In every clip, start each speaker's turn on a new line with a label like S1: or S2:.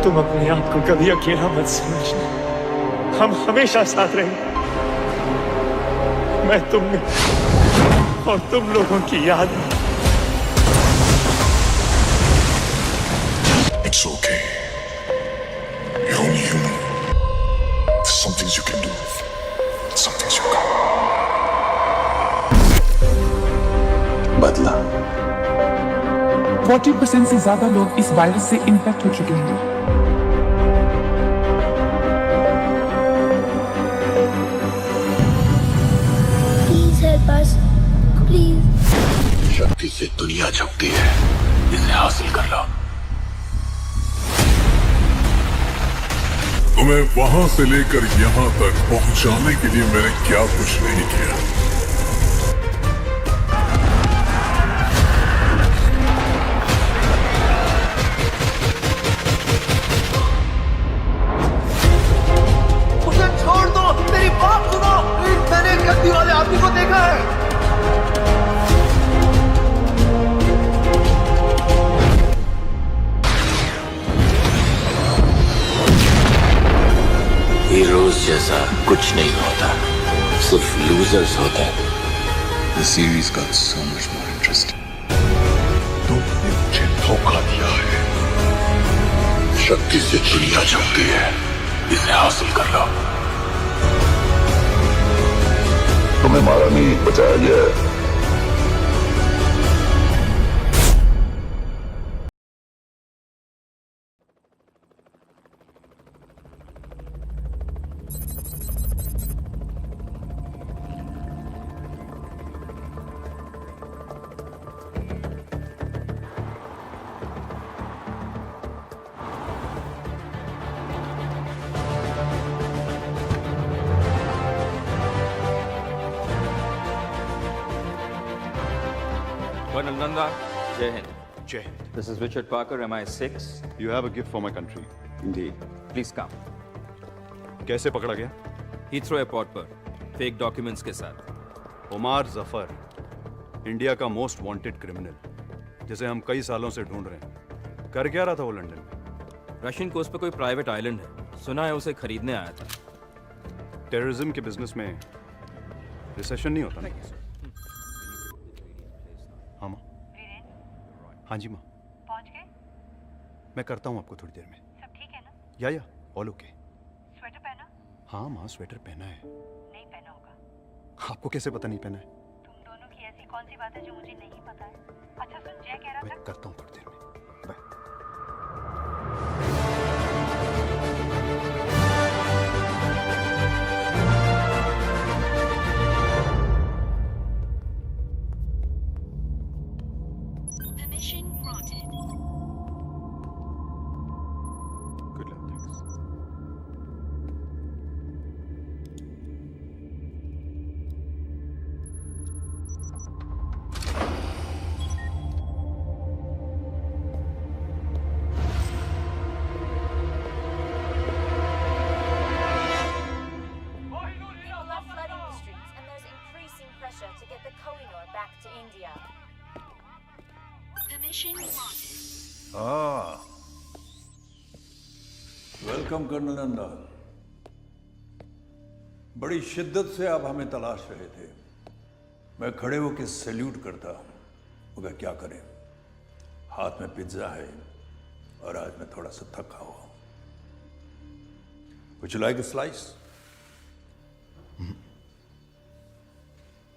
S1: तुम अपने आप को कभी अकेला मत समझना, हम हमेशा साथ रहेंगे। मैं तुम में और तुम लोगों की याद में।
S2: It's okay. You're only human. There's some things you can do, some things you can't. बदला
S3: 40% से ज्यादा लोग इस वायरस से इन्फेक्ट हो चुके हैं।
S4: Please help us. Please.
S2: शक्ति से दुनिया झुकती है, इसे हासिल कर लो। तुम्हें वहां से लेकर यहां तक पहुंचाने के लिए मैंने क्या कुछ नहीं किया।
S5: उसे छोड़ दो, मेरी बात सुनो। मैंने एक गद्दी वाले आदमी को देखा है।
S2: हीरोज जैसा कुछ नहीं होता, सिर्फ लूजर्स होते हैं। The series got so much more interesting. तुमने मुझे धोखा दिया है। शक्ति से दुनिया झुकती है, इसे हासिल कर लो। तुम्हें मारा नहीं, बचाया गया है।
S6: Colonel Nanda, Jai Hind.
S7: Jai Hind.
S6: This is Richard Parker, MI6.
S7: You have a gift for my country.
S6: Indeed. Please come.
S7: कैसे पकड़ा गया?
S6: Heathrow एयरपोर्ट पर फेक डॉक्यूमेंट्स के साथ।
S7: उमार जफर, इंडिया का मोस्ट वांटेड क्रिमिनल, जिसे हम कई सालों से ढूंढ रहे हैं। कर क्या रहा था वो लंदन में?
S6: रशियन कोस्ट पे कोई प्राइवेट आइलैंड है, सुना है उसे खरीदने आया था।
S7: टेररिज्म के बिजनेस में रिसेशन नहीं होता ना? हाँ माँ। हाँ जी माँ।
S8: पहुंच गए?
S7: मैं करता हूँ आपको थोड़ी देर में।
S8: सब ठीक है ना?
S7: या ऑल ओके।
S8: स्वेटर पहना?
S7: हाँ माँ, स्वेटर पहना है।
S8: नहीं पहना होगा।
S7: आपको कैसे पता नहीं पहना है?
S8: तुम दोनों की ऐसी कौन सी बात है जो मुझे नहीं पता है? अच्छा सुन, जय कह रहा
S7: मैं
S8: था।
S7: करता हूँ थोड़ी देर में। Bye.
S4: Permission granted.
S7: Good luck, thanks.
S9: People are flooding the streets, and there's increasing pressure to get the Kohinoor back to India.
S4: Permission granted.
S10: Welcome colonel Nanda. बड़ी शिद्दत से आप हमें तलाश रहे थे। मैं खड़े होकर सैल्यूट करता, मगर क्या करें, हाथ में पिज्जा है और आज मैं थोड़ा सा थका हुआ हूं। Would you like a slice?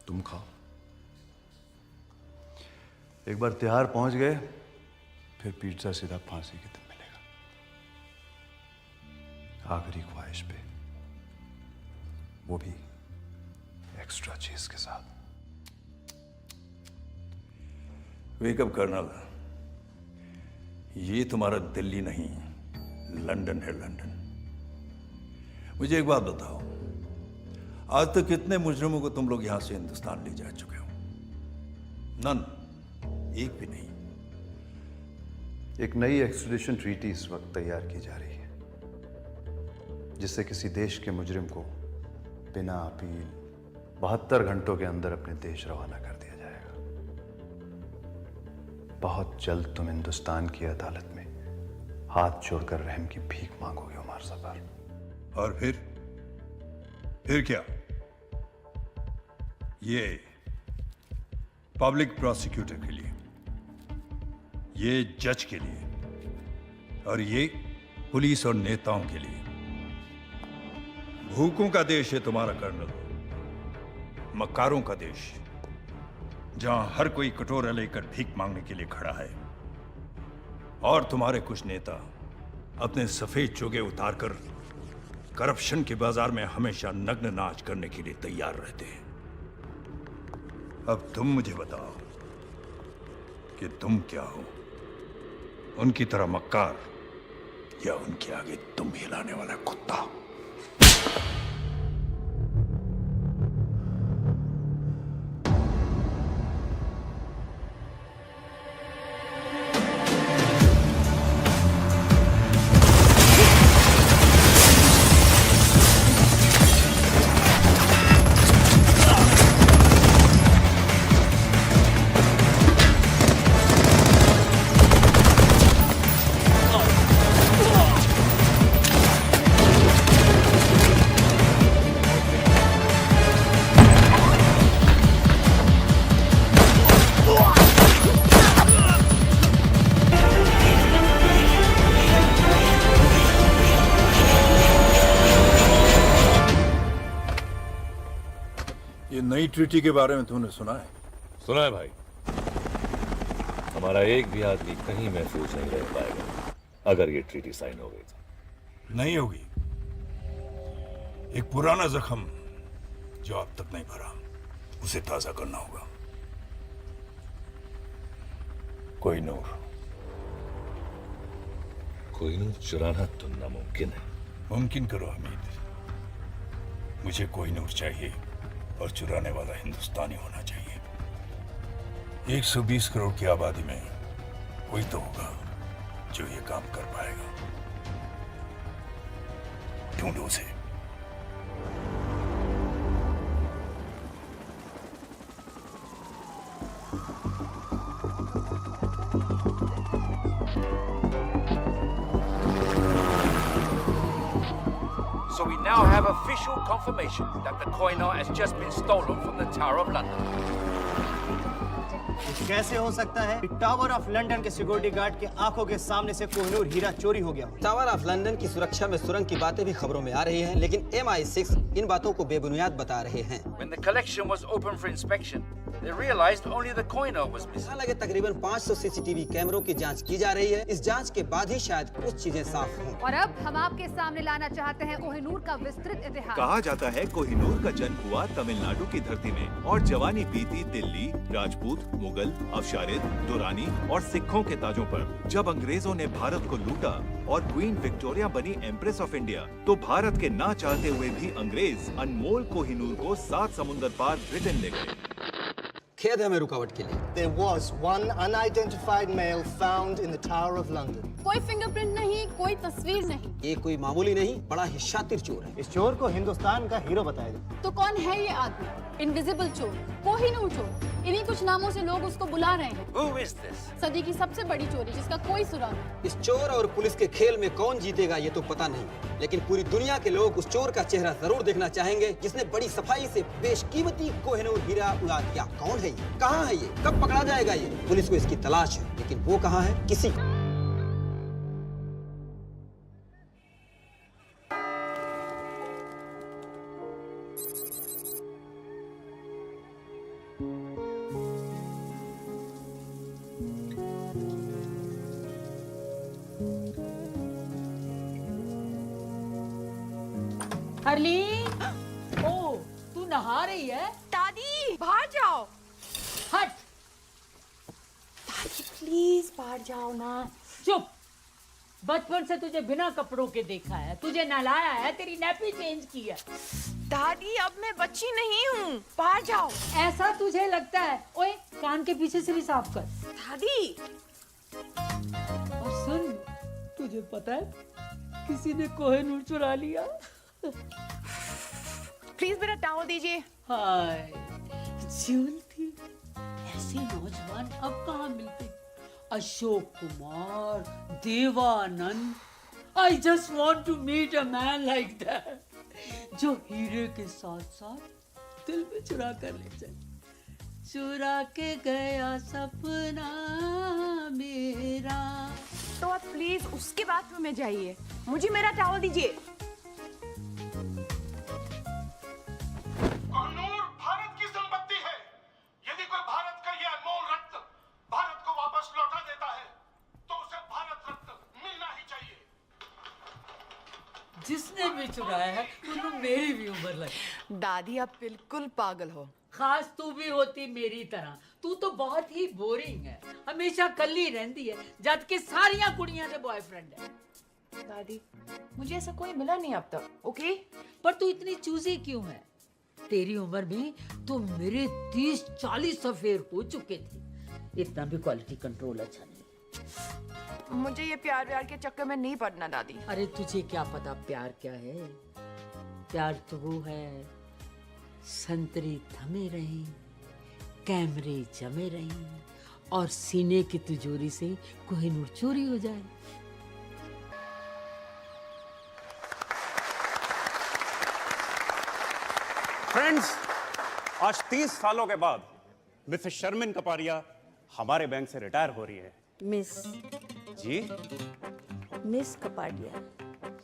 S7: तुम खाओ। एक बार तिहाड़ पहुंच गए, फिर पिज्जा सीधा फांसी की तरफ मिलेगा। आखिरी ख्वाहिश पे, वो भी एक्स्ट्रा चीज के साथ।
S10: वेकअप कर्नल, ये तुम्हारा दिल्ली नहीं, लंदन है, लंदन। मुझे एक बात बताओ, आज तक कितने मुजरिमों को तुम लोग यहां से हिंदुस्तान ले जा चुके हो? नन, एक भी नहीं।
S7: एक नई एक्सट्रेडिशन ट्रीटी इस वक्त तैयार की जा रही है, जिससे किसी देश के मुजरिम को बिना अपील 72 घंटों के अंदर अपने देश रवाना कर दिया जाएगा। बहुत जल्द तुम हिंदुस्तान की अदालत में हाथ जोड़कर रहम की भीख मांगोगे उमर सफर।
S10: और फिर क्या? ये पब्लिक प्रोसिक्यूटर के लिए, ये जज के लिए, और ये पुलिस और नेताओं के लिए। भूखों का देश है तुम्हारा कर्नल, मक्कारों का देश, जहां हर कोई कटोरा लेकर भीख मांगने के लिए खड़ा है, और तुम्हारे कुछ नेता अपने सफेद चोगे उतारकर करप्शन के बाजार में हमेशा नग्न नाच करने के लिए तैयार रहते हैं। अब तुम मुझे बताओ कि तुम क्या हो, उनकी तरह मक्कार या उनके आगे तुम हिलाने वाला कुत्ता? ये नई ट्रीटी के बारे में तूने सुना है?
S2: सुना है भाई। हमारा एक भी आदमी कहीं महफूज नहीं रह पाएगा अगर ये ट्रीटी साइन हो गई तो।
S10: नहीं होगी। एक पुराना जख्म जो अब तक नहीं भरा, उसे ताजा करना होगा। कोहिनूर
S2: चुराना तो नामुमकिन है।
S10: मुमकिन करो हमीद। मुझे कोहिनूर चाहिए, और चुराने वाला हिंदुस्तानी होना चाहिए। 120 करोड़ की आबादी में कोई तो होगा जो ये काम कर पाएगा। ढूंढो उसे।
S6: So we now have official confirmation that the Koh-i-Noor has just been stolen from the Tower of London.
S5: कैसे हो सकता है कि टावर ऑफ लंदन के सिक्योरिटी गार्ड के आंखों के सामने से कोहिनूर हीरा चोरी हो गया?
S11: टावर ऑफ लंदन की सुरक्षा में सुरंग की बातें भी खबरों में आ रही हैं, लेकिन MI6 इन बातों को बेबुनियाद बता रहे हैं।
S6: When the collection was opened for inspection, they realized only the Koh-i-Noor was missing.
S11: हालांकि तकरीबन 500 CCTV कैमरों की जांच की जा रही है। इस जांच के बाद ही शायद कुछ चीजें साफ हों।
S8: और अब हम आपके सामने लाना चाहते हैं कोहिनूर का विस्तृत इतिहास।
S12: कहा जाता है कोहिनूर का जन्म हुआ तमिलनाडु की धरती में, और जवानी बीती दिल्ली, राजपूत, मुगल, अफशारिद, दुरानी और सिखों के ताजों पर। जब अंग्रेजों ने भारत को लूटा और क्वीन विक्टोरिया बनी एम्प्रेस ऑफ इंडिया, तो भारत के ना चाहते हुए भी अंग्रेज अनमोल कोहिनूर को 7 समुंदर पार ब्रिटेन ले गए।
S11: खेद है हमें रुकावट के लिए।
S5: There was one unidentified male found in the Tower of London.
S8: कोई फिंगरप्रिंट नहीं, कोई तस्वीर नहीं।
S11: ये कोई मामूली नहीं, बड़ा ही शातिर चोर है।
S5: इस चोर को हिंदुस्तान का हीरो बताया गया।
S8: तो कौन है ये आदमी? इनविजिबल चोर, कोहिनूर चोर, इन्हीं कुछ नामों से लोग उसको बुला रहे हैं।
S6: Who is this?
S8: सदी की सबसे बड़ी चोरी जिसका कोई सुराग नहीं।
S11: इस चोर और पुलिस के खेल में कौन जीतेगा ये तो पता नहीं, लेकिन पूरी दुनिया के लोग उस चोर का चेहरा जरूर देखना चाहेंगे जिसने बड़ी सफाई से बेशकीमती कोहिनूर हीरा उड़ा दिया। कौन है ये? कहाँ है ये? कब पकड़ा जाएगा ये? पुलिस को इसकी तलाश है, लेकिन वो कहाँ है? किसी
S13: हरली, ओ तू नहा रही है?
S9: दादी बाहर जाओ।
S13: हट।
S9: दादी प्लीज बाहर जाओ ना।
S13: चुप। बचपन से तुझे बिना कपड़ों के देखा है, तुझे नहलाया है, तेरी नैपी चेंज की है।
S9: दादी अब मैं बच्ची नहीं हूँ, बाहर जाओ।
S13: ऐसा तुझे लगता है? ओए कान के पीछे से भी साफ कर।
S9: दादी।
S13: और सुन, तुझे पता है किसी ने कोहिनूर चुरा लिया।
S9: प्लीज मेरा टावल दीजिए।
S13: हाय, झूल थी। ऐसे नौजवान अब कहाँ मिलते? Ashok Kumar, Dev Anand. I just want to meet a man like that, जो हीरे के साथ साथ दिल में चुरा कर ले जाए। चुरा के गया सपना मेरा।
S14: तो आप प्लीज उसके बाथरूम में जाइए, मुझे मेरा टॉवल दीजिए।
S1: कोहिनूर भारत की संपत्ति है। यदि कोई भारत का ये अनमोल रत्न भारत को वापस लौटा देता है तो उसे भारत रत्न मिलना ही चाहिए।
S13: जिसने भी चुराया है उन्होंने मेरी भी उम्र लगी।
S14: दादी आप बिल्कुल पागल हो।
S13: खास तू भी होती मेरी तरह। तू तो बहुत ही बोरिंग है, हमेशा कल्ली रहती है, जबकि सारियां कुड़ियां से बॉयफ्रेंड है।
S14: दादी मुझे ऐसा कोई मिला नहीं अब तक, ओके?
S13: पर तू इतनी चूजी क्यों है? तेरी उम्र में तो मेरे 30-40 अफेयर हो चुके थे। इतना भी क्वालिटी कंट्रोल अच्छा नहीं।
S14: मुझे ये प्यार के चक्कर में नहीं पड़ना दादी।
S13: अरे तुझे क्या पता प्यार क्या है? प्यार तो वो है, संतरी थमे रहे, कैमरे जमे रहे और सीने की तिजोरी से कोहिनूर चोरी हो जाए।
S15: फ्रेंड्स, आज 30 सालों के बाद मिसेस शर्मिन कपाड़िया हमारे बैंक से रिटायर हो रही है।
S16: मिस
S15: जी?
S16: मिस कपाड़िया।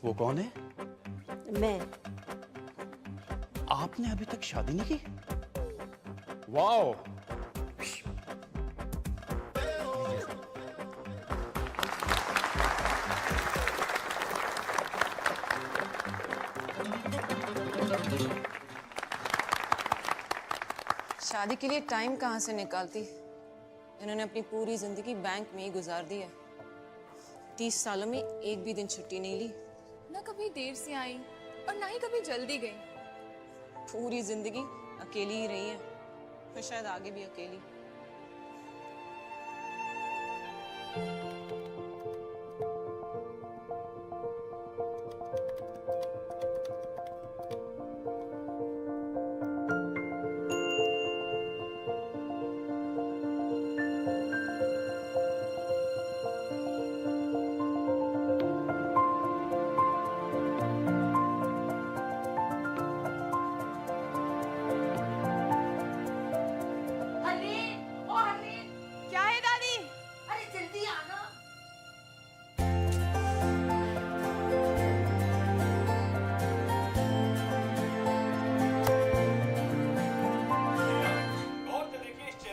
S15: वो कौन है?
S16: मैं।
S15: आपने अभी तक शादी नहीं की? वाओ!
S17: शादी के लिए टाइम कहाँ से निकालती? इन्होंने अपनी पूरी जिंदगी बैंक में ही गुजार दी है। 30 सालों में एक भी दिन छुट्टी नहीं ली।
S14: ना कभी देर से आई और ना ही कभी जल्दी गई।
S17: पूरी जिंदगी अकेली ही रही है और शायद आगे भी अकेली।
S14: क्या है दादी?
S13: अरे जल्दी आना।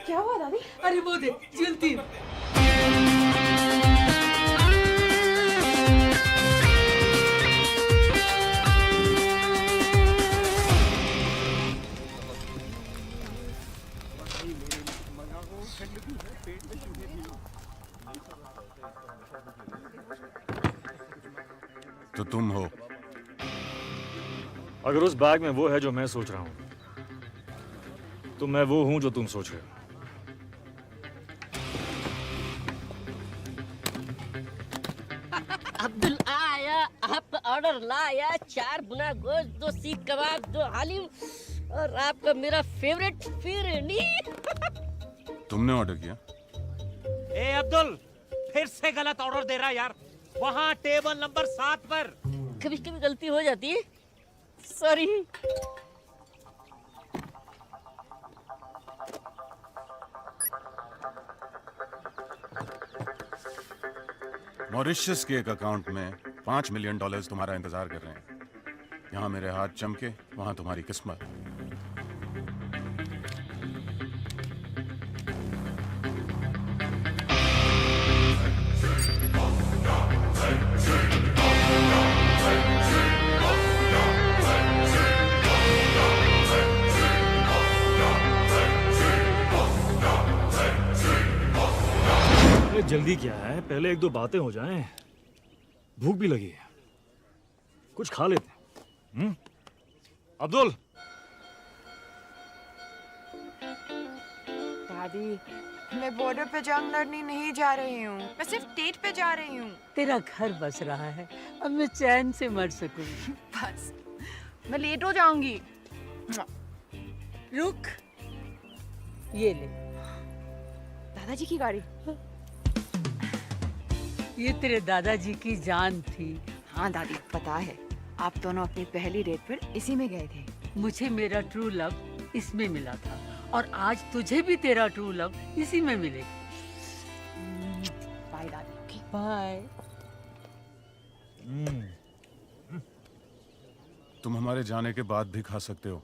S14: क्या हुआ दादी?
S13: अरे वो देख, जल्दी।
S18: तो तुम हो?
S1: अगर उस बैग में वो है जो मैं सोच रहा हूं, तो मैं वो हूं जो तुम सोच रहे हो।
S19: अब्दुल आया, आपका ऑर्डर लाया। 4 गुना गोश्त, 2 सीख कबाब, 2 हालिम और आपका मेरा फेवरेट फिरनी।
S18: तुमने ऑर्डर किया?
S20: ए अब्दुल, फिर से गलत ऑर्डर दे रहा यार। वहाँ टेबल नंबर 7 पर।
S19: कभी कभी गलती हो जाती है, सॉरी।
S18: मॉरिशस के एक अकाउंट में $5 मिलियन तुम्हारा इंतजार कर रहे हैं। यहाँ मेरे हाथ चमके, वहाँ तुम्हारी किस्मत।
S1: जल्दी क्या है, पहले 1-2 बातें हो जाएं। भूख भी लगी है, कुछ खा लेते हैं। अब्दुल।
S14: दादी मैं बॉर्डर पे जंग लड़ने नहीं जा रही हूँ, मैं सिर्फ डेट पे जा रही हूँ।
S13: तेरा घर बस रहा है, अब मैं चैन से मर सकूंगी।
S14: बस मैं लेट हो जाऊंगी।
S13: रुक, ये ले।
S14: दादाजी की गाड़ी।
S13: ये तेरे दादाजी की जान थी।
S14: हाँ दादी, पता है आप दोनों अपनी पहली डेट पर इसी में गए थे।
S13: मुझे मेरा ट्रू लव इसमें मिला था और आज तुझे भी तेरा ट्रू लव इसी में मिलेगा।
S14: बाय दादी।
S13: बाय।
S18: तुम हमारे जाने के बाद भी खा सकते हो।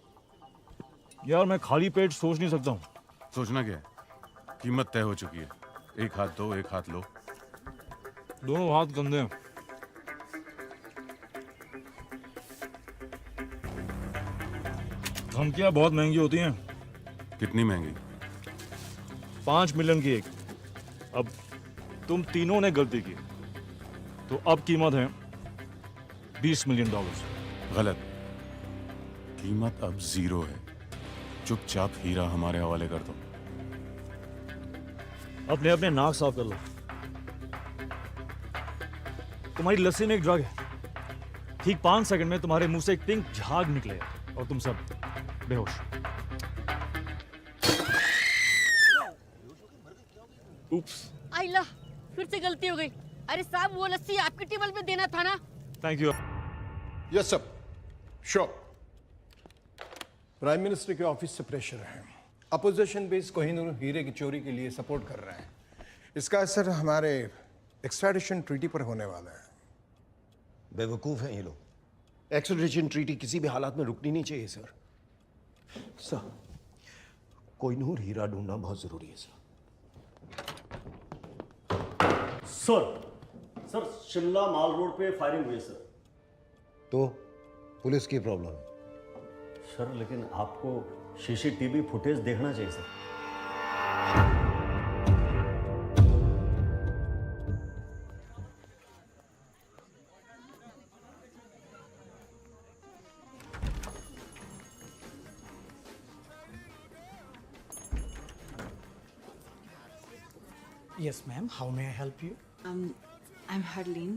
S1: यार मैं खाली पेट सोच नहीं सकता हूँ।
S18: सोचना क्या है? कीमत तय हो चुकी है। एक हाथ दो, एक हाथ लो।
S1: दोनों हाथ गंदे हैं। धमकियां बहुत महंगी होती हैं।
S18: कितनी महंगी?
S1: 5 मिलियन की एक। अब तुम तीनों ने गलती की तो अब कीमत है $20 मिलियन।
S18: गलत। कीमत अब 0 है। चुपचाप हीरा हमारे हवाले कर दो।
S1: अपने अपने नाक साफ कर लो। तुम्हारी लस्सी में एक ड्रग है। ठीक 5 सेकंड में तुम्हारे मुंह से एक पिंक झाग निकलेगा और तुम सब बेहोश। उप्स।
S19: आइला, फिर से गलती हो गई। अरे साहब, वो लस्सी आपकी टेबल पे देना था ना।
S1: Thank you.
S21: Yes sir, sure. Prime minister के ऑफिस से प्रेशर है। अपोजिशन बेस कोहिनूर हीरे की चोरी के लिए सपोर्ट कर रहे हैं। इसका असर हमारे एक्सट्रैडिशन ट्रीटी पर होने वाला है।
S22: बेवकूफ हैं ये लोग। एक्सट्रैडिशन ट्रीटी किसी भी हालात में रुकनी नहीं चाहिए सर। सर, कोहिनूर हीरा ढूंढना बहुत जरूरी है सर।
S23: सर शिमला माल रोड पे फायरिंग हुई सर।
S22: तो पुलिस की प्रॉब्लम है
S23: सर, लेकिन आपको सीसीटीवी फुटेज देखना चाहिए sir.
S24: Yes, ma'am. How may I help you?
S14: I'm Harleen.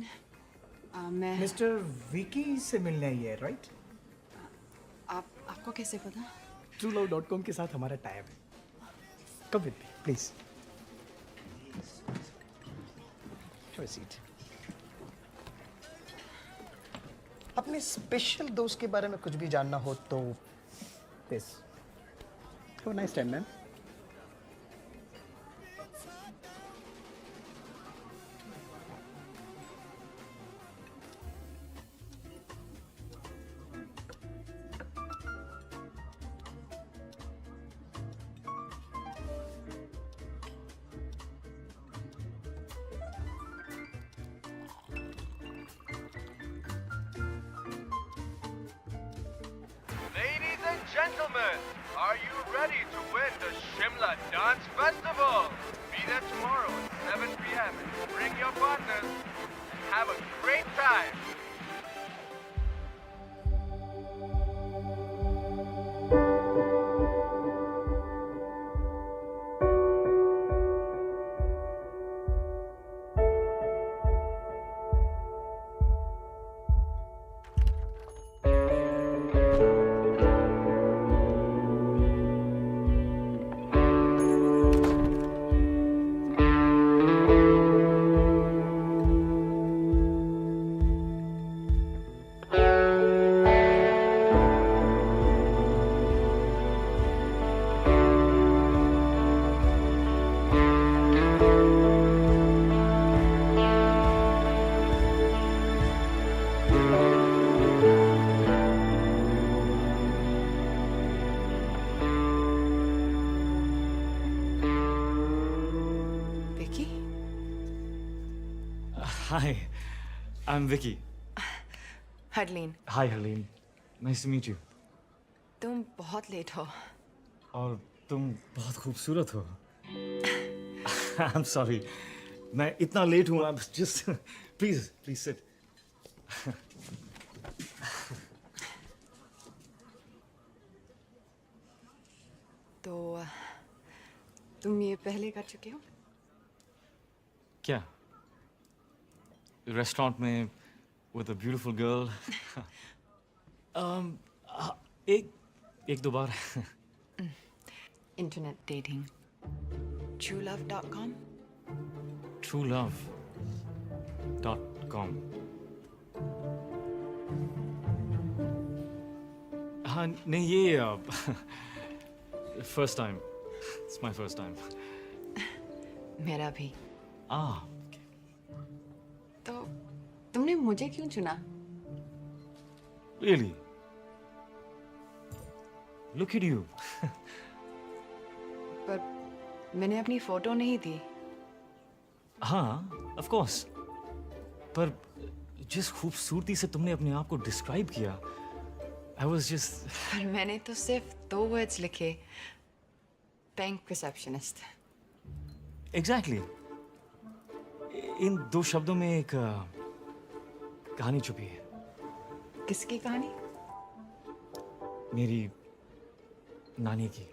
S14: मैं
S24: Mr. Vicky से मिलने आई है, right?
S14: आपको कैसे पता?
S24: TrueLove.com के साथ हमारा टाइप है। Come with me, please. Have a seat. अपने स्पेशल दोस्त के बारे में कुछ भी जानना हो तो this. Have a nice time, ma'am.
S5: Ladies and gentlemen, are you ready to win the Shimla Dance Festival? Be there tomorrow at 7 p.m. and bring your partners and have a great time.
S1: Hi, I'm Vicky.
S14: Harleen,
S1: Hi, Harleen. Nice to meet you.
S14: तुम बहुत late हो।
S1: और तुम बहुत खूबसूरत हो। I'm sorry. मैं इतना लेट हूँ। I'm just please sit.
S14: तो तुम ये पहले कर चुके हो?
S1: क्या? रेस्टोरेंट में with a beautiful girl. एक दो बार.
S14: Internet dating. TrueLove.com.
S1: True love. .com. हाँ नहीं ये first time, it's my first time.
S14: मेरा भी.
S1: तो
S14: तुमने मुझे क्यों चुना?
S1: Really look at you.
S14: पर मैंने अपनी फोटो नहीं दी.
S1: हाँ ऑफ कोर्स, पर जिस खूबसूरती से तुमने अपने आप को डिस्क्राइब किया, आई वाज जस्ट.
S14: पर मैंने तो सिर्फ 2 वर्ड्स लिखे, बैंक रिसेप्शनिस्ट.
S1: एग्जैक्टली. इन 2 शब्दों में एक कहानी छुपी है.
S14: किसकी कहानी?
S1: मेरी नानी की.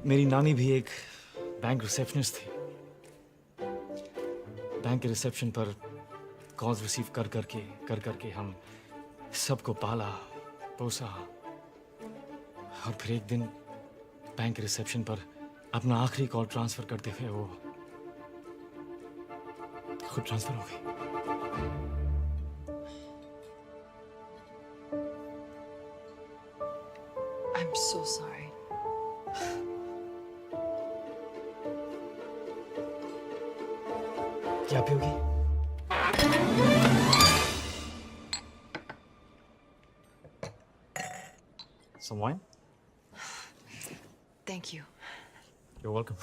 S1: मेरी नानी भी एक बैंक रिसेप्शनिस्ट थी. बैंक के रिसेप्शन पर कॉल्स रिसीव कर करके हम सबको पाला पोसा, और फिर एक दिन बैंक के रिसेप्शन पर अपना आखिरी कॉल ट्रांसफर करते हुए वो खुद ट्रांसफर हो गई.
S14: I'm so sorry.
S1: क्या पियोगी? Some wine?
S14: Thank you.
S1: You're welcome.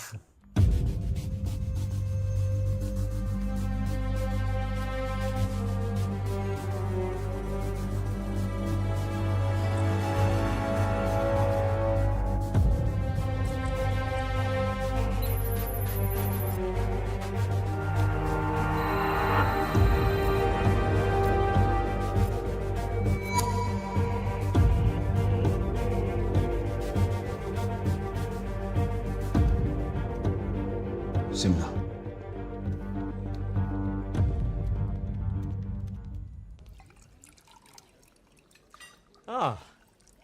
S10: Shimla.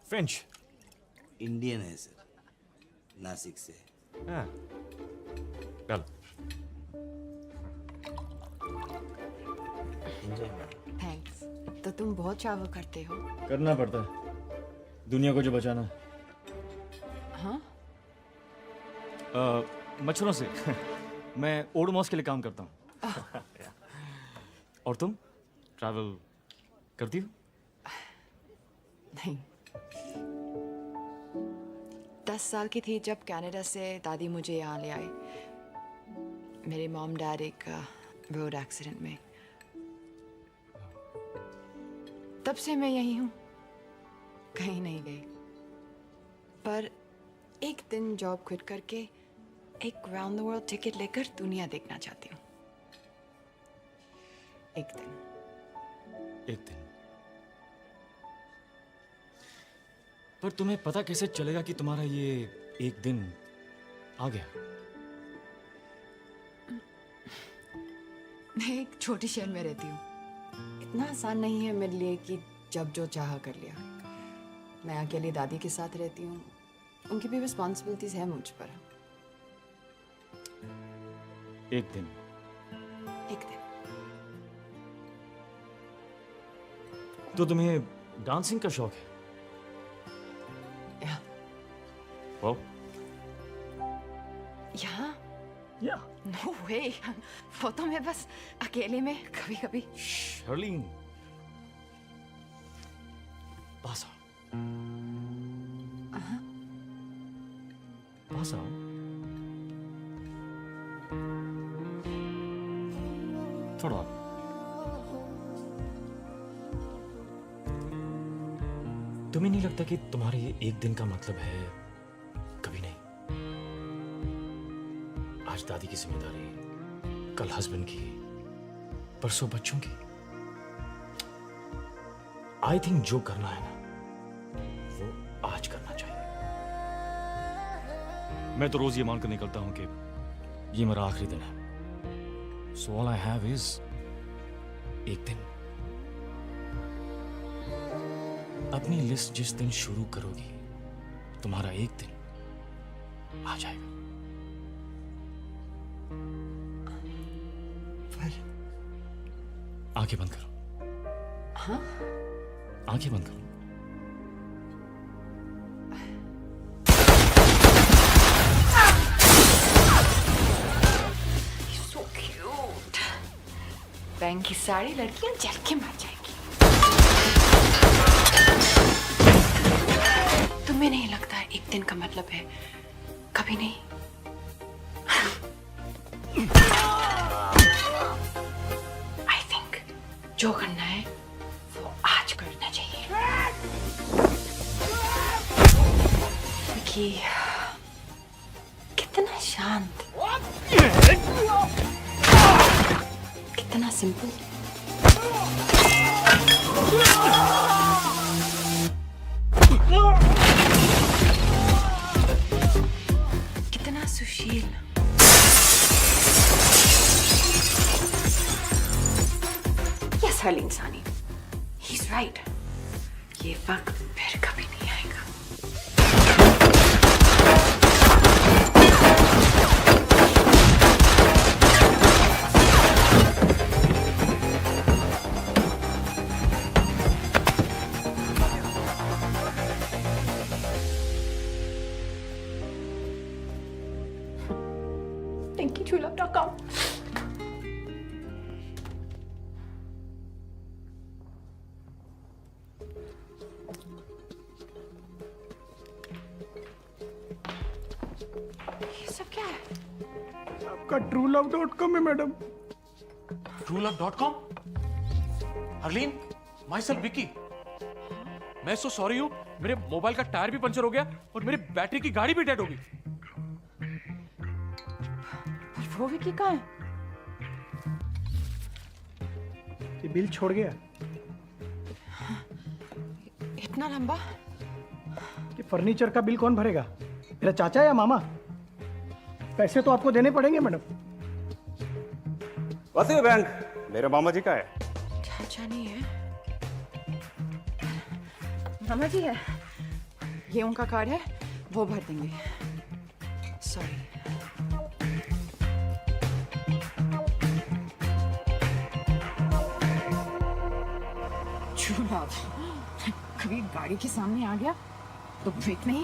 S1: French.
S2: Indian है सर, नासिक से.
S1: हाँ. चल.
S14: थैंक्स. तो तुम बहुत ट्रैवल करते हो?
S1: करना पड़ता है दुनिया को जो बचाना है.
S14: हाँ?
S1: मच्छरों से. मैं ओडोमॉस के लिए काम करता हूँ. और तुम ट्रैवल करती हो?
S14: नहीं. 10 साल की थी जब कनाडा से दादी मुझे यहाँ ले आए. मेरे मॉम डैड एक रोड एक्सीडेंट में. तब से मैं यही हूँ, कहीं नहीं गई. पर एक दिन जॉब क्विट करके एक राउंड द वर्ल्ड टिकट लेकर दुनिया देखना चाहती हूँ. एक दिन.
S1: पर तुम्हें पता कैसे चलेगा कि तुम्हारा ये एक दिन आ गया?
S14: मैं एक छोटे शहर में रहती हूँ. इतना आसान नहीं है मेरे लिए कि जब जो चाहा कर लिया. मैं अकेली दादी के साथ रहती हूँ. उनकी भी रिस्पॉन्सिबिलिटीज है मुझ पर.
S1: एक दिन. तो तुम्हें डांसिंग का शौक है? Well?
S14: यहाँ?
S1: Yeah.
S14: No way. वो तो मैं बस अकेले में कभी कभी.
S1: Sherlyn. पास आओ. पास आओ. थोड़ा. तुम्हें नहीं लगता कि तुम्हारे ये एक दिन का मतलब है कभी नहीं? आज दादी की जिम्मेदारी, कल हस्बैंड की, परसों बच्चों की. आई थिंक जो करना है ना वो आज करना चाहिए. मैं तो रोज ये मानकर निकलता हूं कि ये मेरा आखिरी दिन है. So all I have is एक दिन. अपनी लिस्ट जिस दिन शुरू करोगी तुम्हारा एक दिन आ जाएगा. आंखें बंद करो।
S14: हाँ?
S1: आंखें बंद करो।
S14: So cute. बैंक की सारी लड़कियां जल के मर जाएंगी। तुम्हें नहीं लगता एक दिन का मतलब है कभी नहीं? I think जो करना है वो आज करना चाहिए। विकी कितना शांत, कितना सिंपल। कितना सुशील। यस हर्लीन सानी, he's right. ये वक्त फिर कभी नहीं आएगा। TinkyTrueLove.com. ये सब क्या है?
S20: आपका TrueLove.com है madam.
S3: TrueLove.com? Harleen, my self Vicky. मैं सो सॉरी हूँ, मेरे मोबाइल का टायर भी पंचर हो गया और मेरी बैटरी की गाड़ी भी डेड हो गई।
S14: वो विकी कहाँ है?
S24: ये बिल छोड़ गया
S14: इतना लंबा?
S24: कि फर्नीचर का बिल कौन भरेगा? मेरा चाचा या मामा? पैसे तो आपको देने पड़ेंगे मैडम।
S15: वैसे बैंक मेरे मामा जी का है।
S14: चाचा नहीं है, मामा जी है। ये उनका कार्ड है, वो भर देंगे। सॉरी। कभी गाड़ी के सामने आ गया तो ब्रेक नहीं,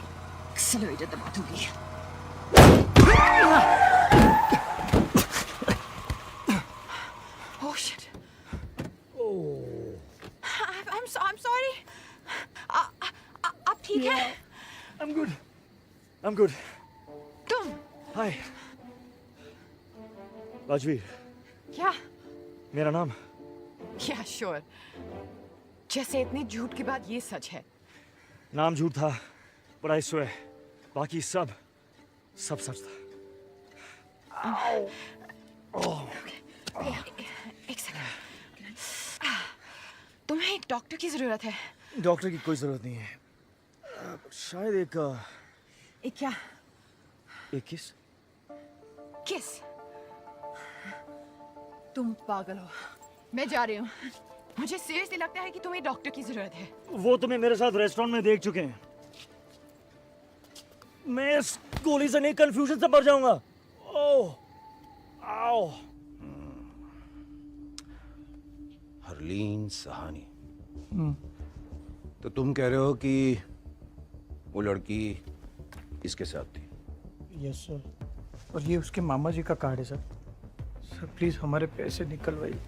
S14: एक्सेलरेटर दबा दूंगी। Oh shit. I'm sorry. आप ठीक है?
S4: I'm good.
S14: तुम?
S4: Hi. राजवीर,
S14: क्या?
S4: मेरा नाम।
S14: क्या श्योर? जैसे इतने झूठ के बाद ये सच है।
S4: नाम झूठ था, but I swear, बाकी सब सच था।
S14: एक सेकंड। तुम्हें एक डॉक्टर की जरूरत है।
S4: डॉक्टर की कोई जरूरत नहीं है। शायद एक
S14: क्या?
S4: एक किस?
S14: किस? तुम पागल हो। मैं जा रही हूँ। मुझे सीरियसली लगता है कि तुम्हें डॉक्टर की जरूरत है।
S4: वो तुम्हें मेरे साथ रेस्टोरेंट में देख चुके हैं। मैं इस गोली से नहीं, कंफ्यूजन से मर जाऊंगा। ओह, आओ।
S22: हरलीन सहानी। तो तुम कह रहे हो कि वो लड़की इसके साथ थी?
S24: यस सर, और ये उसके मामा जी का कार्ड है सर। सर प्लीज हमारे पैसे निकलवाइए।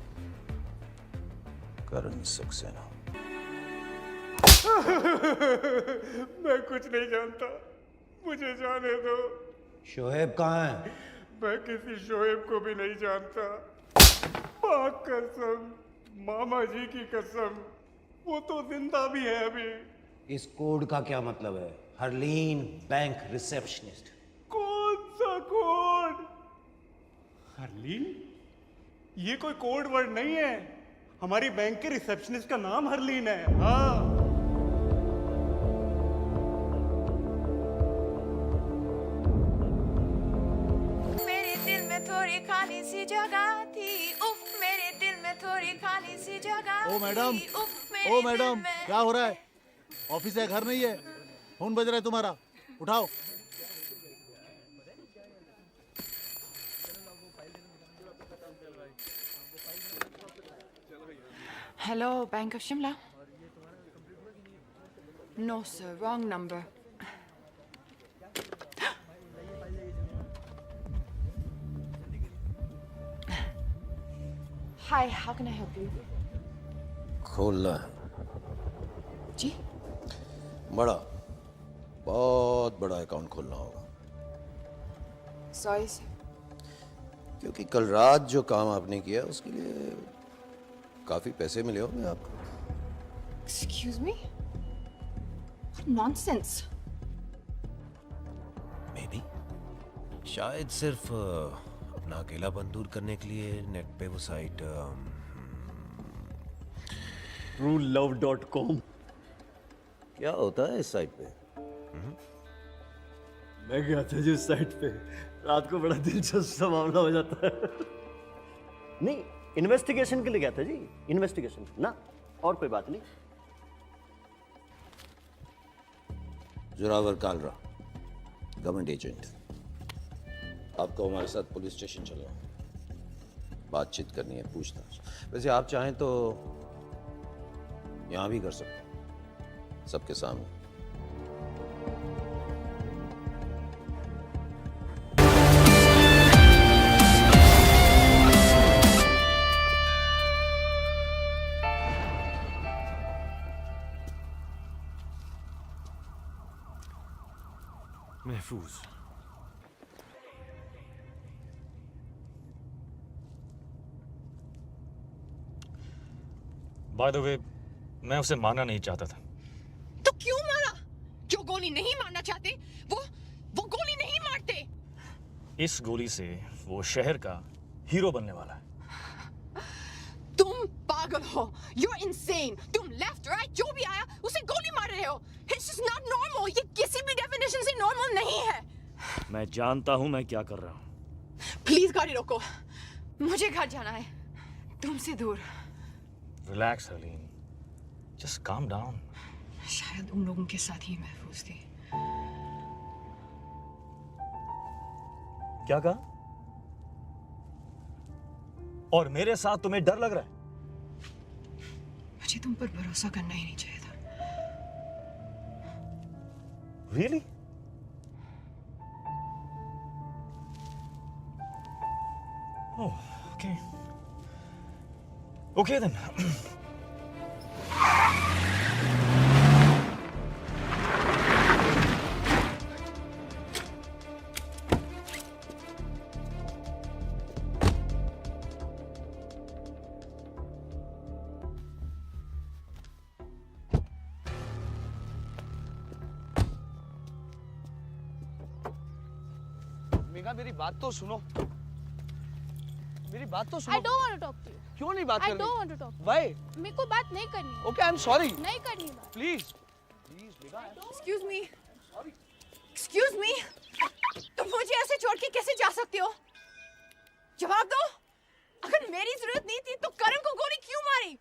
S22: करण सक्सेना।
S5: मैं कुछ नहीं जानता, मुझे जाने दो।
S22: शोएब कहाँ है?
S5: मैं किसी शोएब को भी नहीं जानता। पाक कसम, मामा जी की कसम, वो तो जिंदा भी है अभी।
S22: इस कोड का क्या मतलब है? Harleen bank receptionist.
S5: कौन सा कोड? हरलीन? ये कोई कोड वर्ड नहीं है। हमारी बैंक के रिसेप्शनिस्ट का नाम हरलीन है। हाँ।
S14: मेरे दिल में थोड़ी खाली सी जगह थी। उफ, मेरे दिल में थोड़ी खाली सी जगह।
S7: ओ मैडम, ओ मैडम, क्या हो रहा है? ऑफिस है, घर नहीं है। फोन बज रहा है तुम्हारा, उठाओ।
S14: Hello, Bank of Shimla. No, sir, wrong number. Hi, how can I help you?
S22: खोलना है
S14: जी?
S22: बड़ा, बहुत बड़ा अकाउंट खोलना होगा।
S14: Sorry, sir.
S22: क्योंकि कल रात जो काम आपने किया उसके लिए काफी पैसे मिले होंगे आपको।
S14: Excuse me? What nonsense!
S22: Maybe. शायद सिर्फ अपना अकेलापन दूर करने के लिए नेट पे वो साइट
S23: truelove.com।
S22: क्या होता है इस साइट पे?
S23: मैं गया था जिस साइट पे, रात को बड़ा दिलचस्प सा मामला हो जाता है। नहीं, इन्वेस्टिगेशन के लिए गया था जी, इन्वेस्टिगेशन ना, और कोई बात नहीं।
S22: Zorawar Kalra, government agent. आपको हमारे साथ पुलिस स्टेशन चलो, बातचीत करनी है, पूछताछ। वैसे आप चाहें तो यहां भी कर सकते हैं, सबके सामने।
S4: महफूज। बाय द वे, मैं उसे मारना नहीं चाहता था।
S14: तो क्यों मारा? जो गोली नहीं मारना चाहते वो गोली नहीं मारते।
S4: इस गोली से वो शहर का हीरो बनने वाला है।
S14: तुम पागल हो। You're insane. तुम लेफ्ट राइट जो भी आया उसे गोली मार रहे हो। It's just not normal. ये किसी भी डेफिनेशन से नॉर्मल नहीं है।
S4: मैं जानता हूं मैं क्या कर रहा हूं।
S14: प्लीज गाड़ी रोको, मुझे घर जाना है, तुमसे दूर।
S4: Relax Harleen, just calm down.
S14: शायद उन लोगों के साथ ही महफूज थी।
S4: क्या कहा? और मेरे साथ तुम्हें डर लग रहा है?
S14: मुझे तुम पर भरोसा करना ही नहीं चाहिए था।
S4: Really? Oh, okay. Okay then.
S5: Megha, मेरी बात तो सुनो। मेरी बात तो सुनो।
S6: I don't want to talk to you.
S5: क्यों नहीं बात करनी?
S6: I don't want to talk.
S5: Why?
S6: मेरे को बात नहीं करनी है।
S5: Okay, I'm sorry.
S6: नहीं करनी बात।
S5: Please. Please, Megha.
S14: Excuse me. Excuse me. तुम मुझे ऐसे छोड़ के कैसे जा सकते हो? जवाब दो। अगर मेरी जरूरत नहीं थी तो करण को गोली क्यों मारी?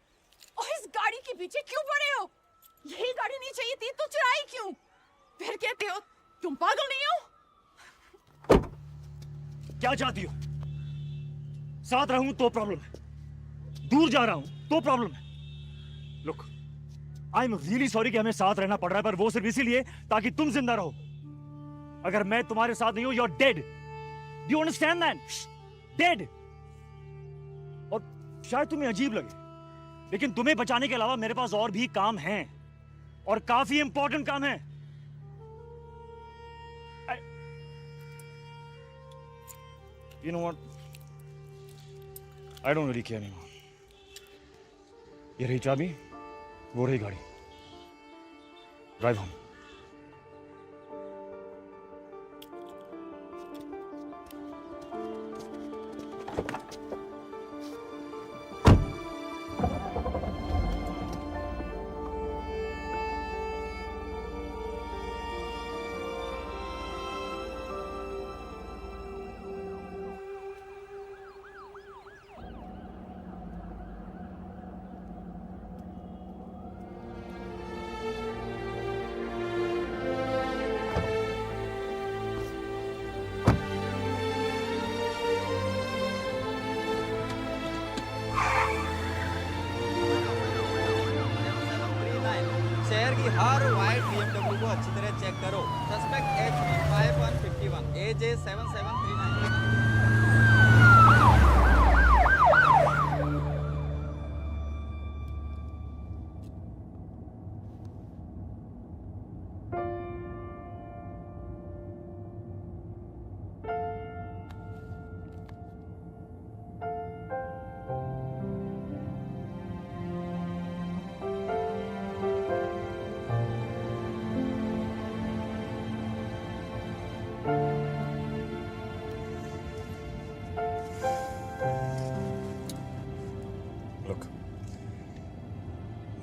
S14: और इस गाड़ी के पीछे क्यों पड़े हो? यही गाड़ी नहीं चाहिए थी तो चुराई क्यों? फिर कहते हो तुम पागल नहीं हो?
S4: क्या चाहती हो? साथ रहूं तो प्रॉब्लम है, दूर जा रहा हूं तो प्रॉब्लम है। Look, I am really sorry कि हमें साथ रहना पड़ रहा है, पर वो सिर्फ इसीलिए ताकि तुम जिंदा रहो। अगर मैं तुम्हारे साथ नहीं हूं, you are dead. Do you understand that? Dead. और शायद तुम्हें अजीब लगे, लेकिन तुम्हें बचाने के अलावा मेरे पास और भी काम हैं, और काफी इंपॉर्टेंट काम है। You know what? I don't really care anymore. ये रही चाबी, वो रही गाड़ी। Drive home.
S8: शहर की हर वाइट BMW को अच्छी तरह चेक करो। Suspect HP5151 AJ7739।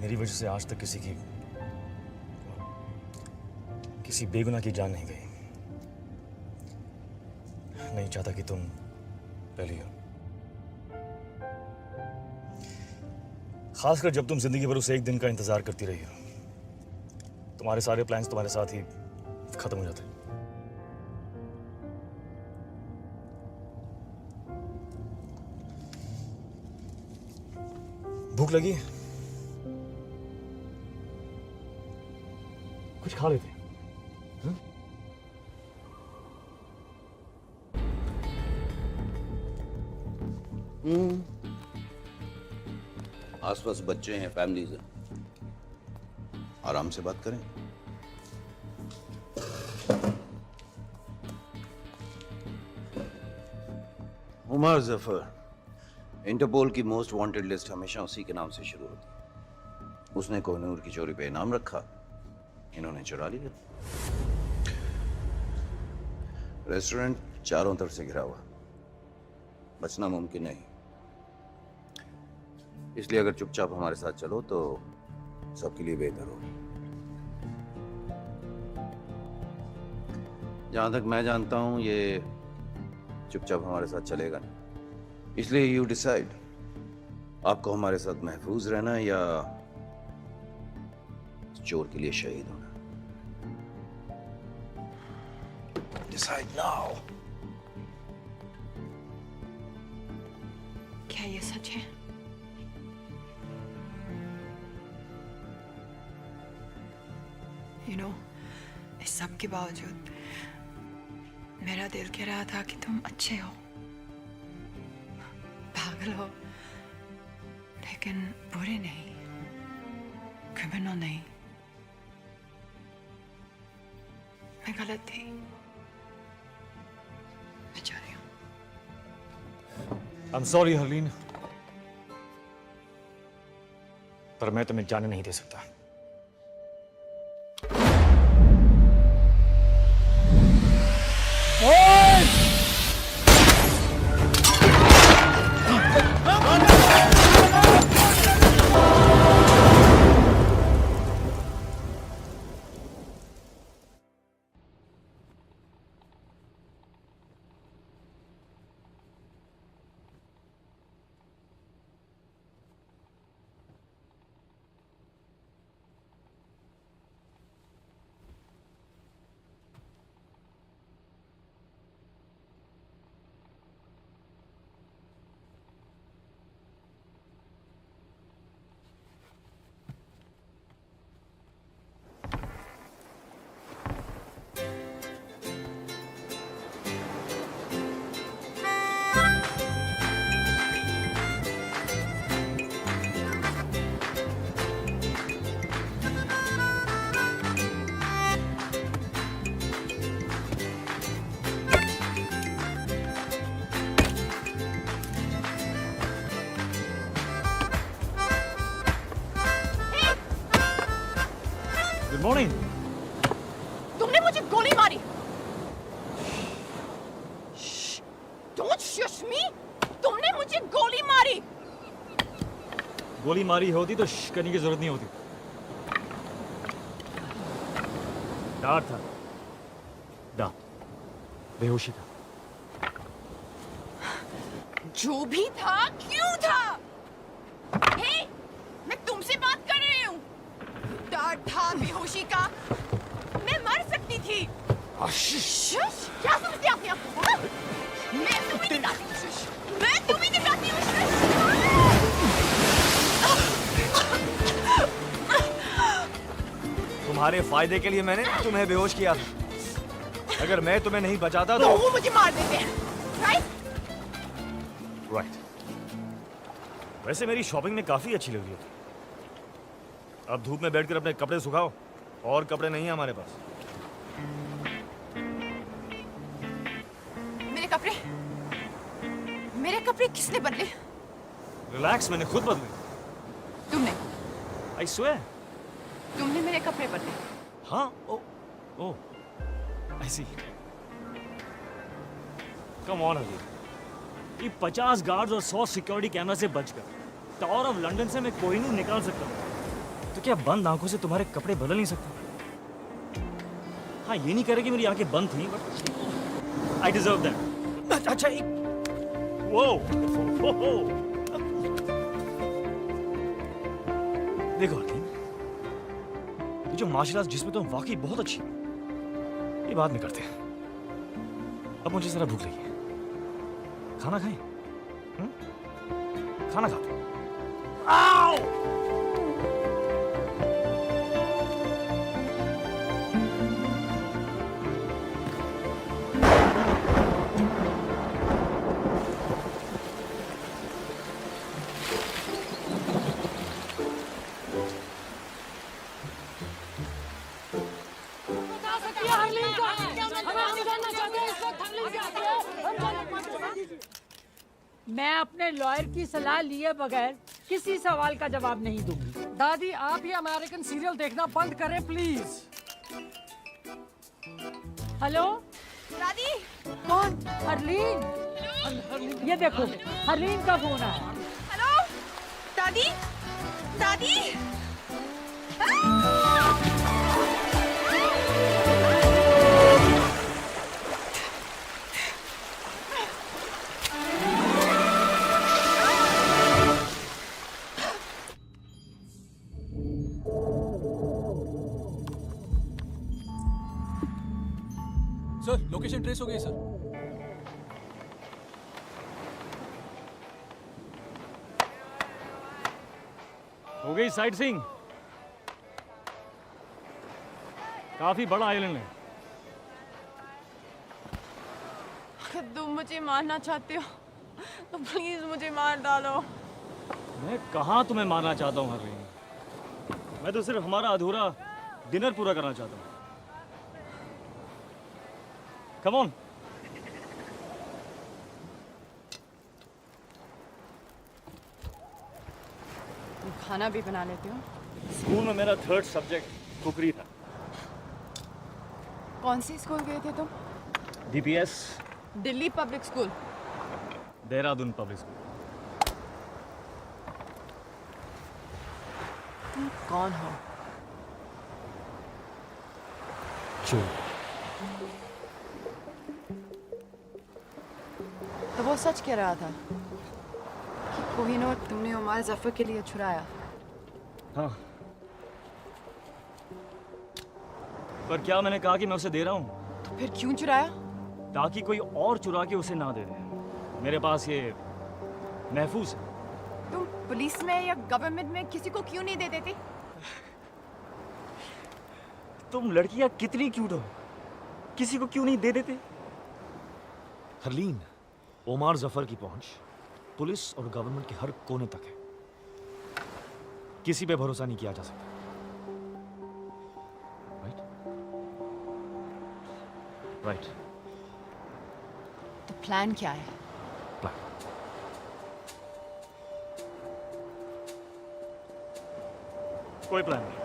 S1: मेरी वजह से आज तक किसी बेगुनाह की जान नहीं गई। नहीं चाहता कि तुम पहली हो, खासकर जब तुम जिंदगी भर उस एक दिन का इंतजार करती रही हो। तुम्हारे सारे प्लान्स तुम्हारे साथ ही खत्म हो जाते। भूख लगी? कुछ खा लेते।
S22: आसपास बच्चे हैं, फैमिलीज हैं, आराम से बात करें। उमर जफर, इंटरपोल की मोस्ट वांटेड लिस्ट हमेशा उसी के नाम से शुरू होती है। उसने कोहिनूर की चोरी पे इनाम रखा, इन्होंने चुरा लिया। रेस्टोरेंट चारों तरफ से घिरा हुआ, बचना मुमकिन नहीं। इसलिए अगर चुपचाप हमारे साथ चलो तो सबके लिए बेहतर होगा। जहां तक मैं जानता हूं ये चुपचाप हमारे साथ चलेगा नहीं। इसलिए यू डिसाइड, आपको हमारे साथ महफूज रहना या चोर के लिए शहीद होना। Decide now.
S14: क्या ये सच है? You know, इस सब के बावजूद मेरा दिल कह रहा था कि तुम अच्छे हो, पागल हो, लेकिन बुरे नहीं, क्रिमिनल नहीं। मैं गलत थी, मैं जा रही हूँ।
S1: I'm sorry हरलीन, पर मैं तुम्हें जाने नहीं दे सकता। मॉर्निंग।
S6: तुमने मुझे गोली मारी। Don't shush me! तुमने मुझे गोली मारी।
S1: गोली मारी होती तो श्श करने की जरूरत नहीं होती। डर था, डर, बेहोशी था।
S6: जो भी था, क्यों था? हे, मैं तुमसे बात कर रही हूँ। डर था बेहोशी का, मैं मर सकती थी। क्या समझते अपने आप को? हाँ? मैं तुम्हें दिखाती हूँ। मैं तुम्हें दिखाती हूँ।
S4: तुम्हारे फायदे के लिए मैंने तुम्हें बेहोश किया था। अगर मैं तुम्हें नहीं बचाता
S6: तो वो मुझे मार देते हैं, राइट?
S4: राइट। वैसे मेरी शॉपिंग में काफी अच्छी लग रही है। अब धूप में बैठकर अपने कपड़े सुखाओ, और कपड़े नहीं है हमारे पास।
S6: मेरे कपड़े किसने बदले?
S4: रिलैक्स, मैंने खुद बदले।
S6: तुमने?
S4: I swear.
S6: तुमने मेरे कपड़े बदले?
S4: हाँ। ओ ओ आई सी। कम ऑन अली, ये 50 गार्ड्स और 100 सिक्योरिटी कैमरा से बचकर टावर ऑफ लंदन से मैं कोहिनूर निकाल सकता हूँ, तो क्या बंद आंखों से तुम्हारे कपड़े बदल नहीं सकता? हाँ, ये नहीं कह रहे कि मेरी आंखें बंद थी, बट आई डिजर्व दैट। अच्छा, एक वो देखो हकीम, ये जो मार्शल आर्ट्स जिसमें तुम वाकई बहुत अच्छी हो, ये बाद में करते हैं। अब मुझे जरा भूख लगी है, खाना खाएं? खाना खाते हैं। आओ!
S13: मैं अपने लॉयर की सलाह लिए बगैर किसी सवाल का जवाब नहीं दूंगी।
S9: दादी, आप ये अमेरिकन सीरियल देखना बंद करें प्लीज।
S13: हेलो
S6: दादी।
S13: कौन? हरलीन। ये देखो, हरलीन का फोन है।
S6: हेलो दादी। दादी।
S11: सर, लोकेशन ट्रेस हो गई सर।
S4: हो गई साइट सीइंग। काफी बड़ा आइलैंड है।
S6: अगर तुम मुझे मारना चाहते हो तो प्लीज मुझे मार डालो।
S4: मैं कहाँ तुम्हें मारना चाहता हूँ हरलीन, मैं तो सिर्फ हमारा अधूरा डिनर पूरा करना चाहता हूँ। Come on.
S6: तुम खाना भी बना लेते हो?
S4: स्कूल में मेरा 3rd सब्जेक्ट कुकरी था।
S6: कौन से स्कूल गए थे तुम?
S4: DPS,
S6: Delhi public school.
S4: Dehradun public school.
S6: तुम कौन हो?
S4: चोर।
S6: तो वो सच कह रहा था कि कोहिनूर तुमने उमर जफर के लिए छुड़ाया।
S4: हाँ, पर क्या मैंने कहा कि मैं उसे दे रहा हूँ?
S6: तो फिर क्यों चुराया?
S4: ताकि कोई और चुरा के उसे ना दे दे। मेरे पास ये महफूज है।
S6: तुम पुलिस में या गवर्नमेंट में किसी को क्यों नहीं दे देते?
S4: तुम लड़कियां कितनी क्यूट हो, किसी को क्यों नहीं दे देते? हरलीन, ओमार जफर की पहुंच पुलिस और गवर्नमेंट के हर कोने तक है। किसी पे भरोसा नहीं किया जा सकता। राइट।
S6: तो प्लान क्या है?
S4: प्लान कोई प्लान नहीं।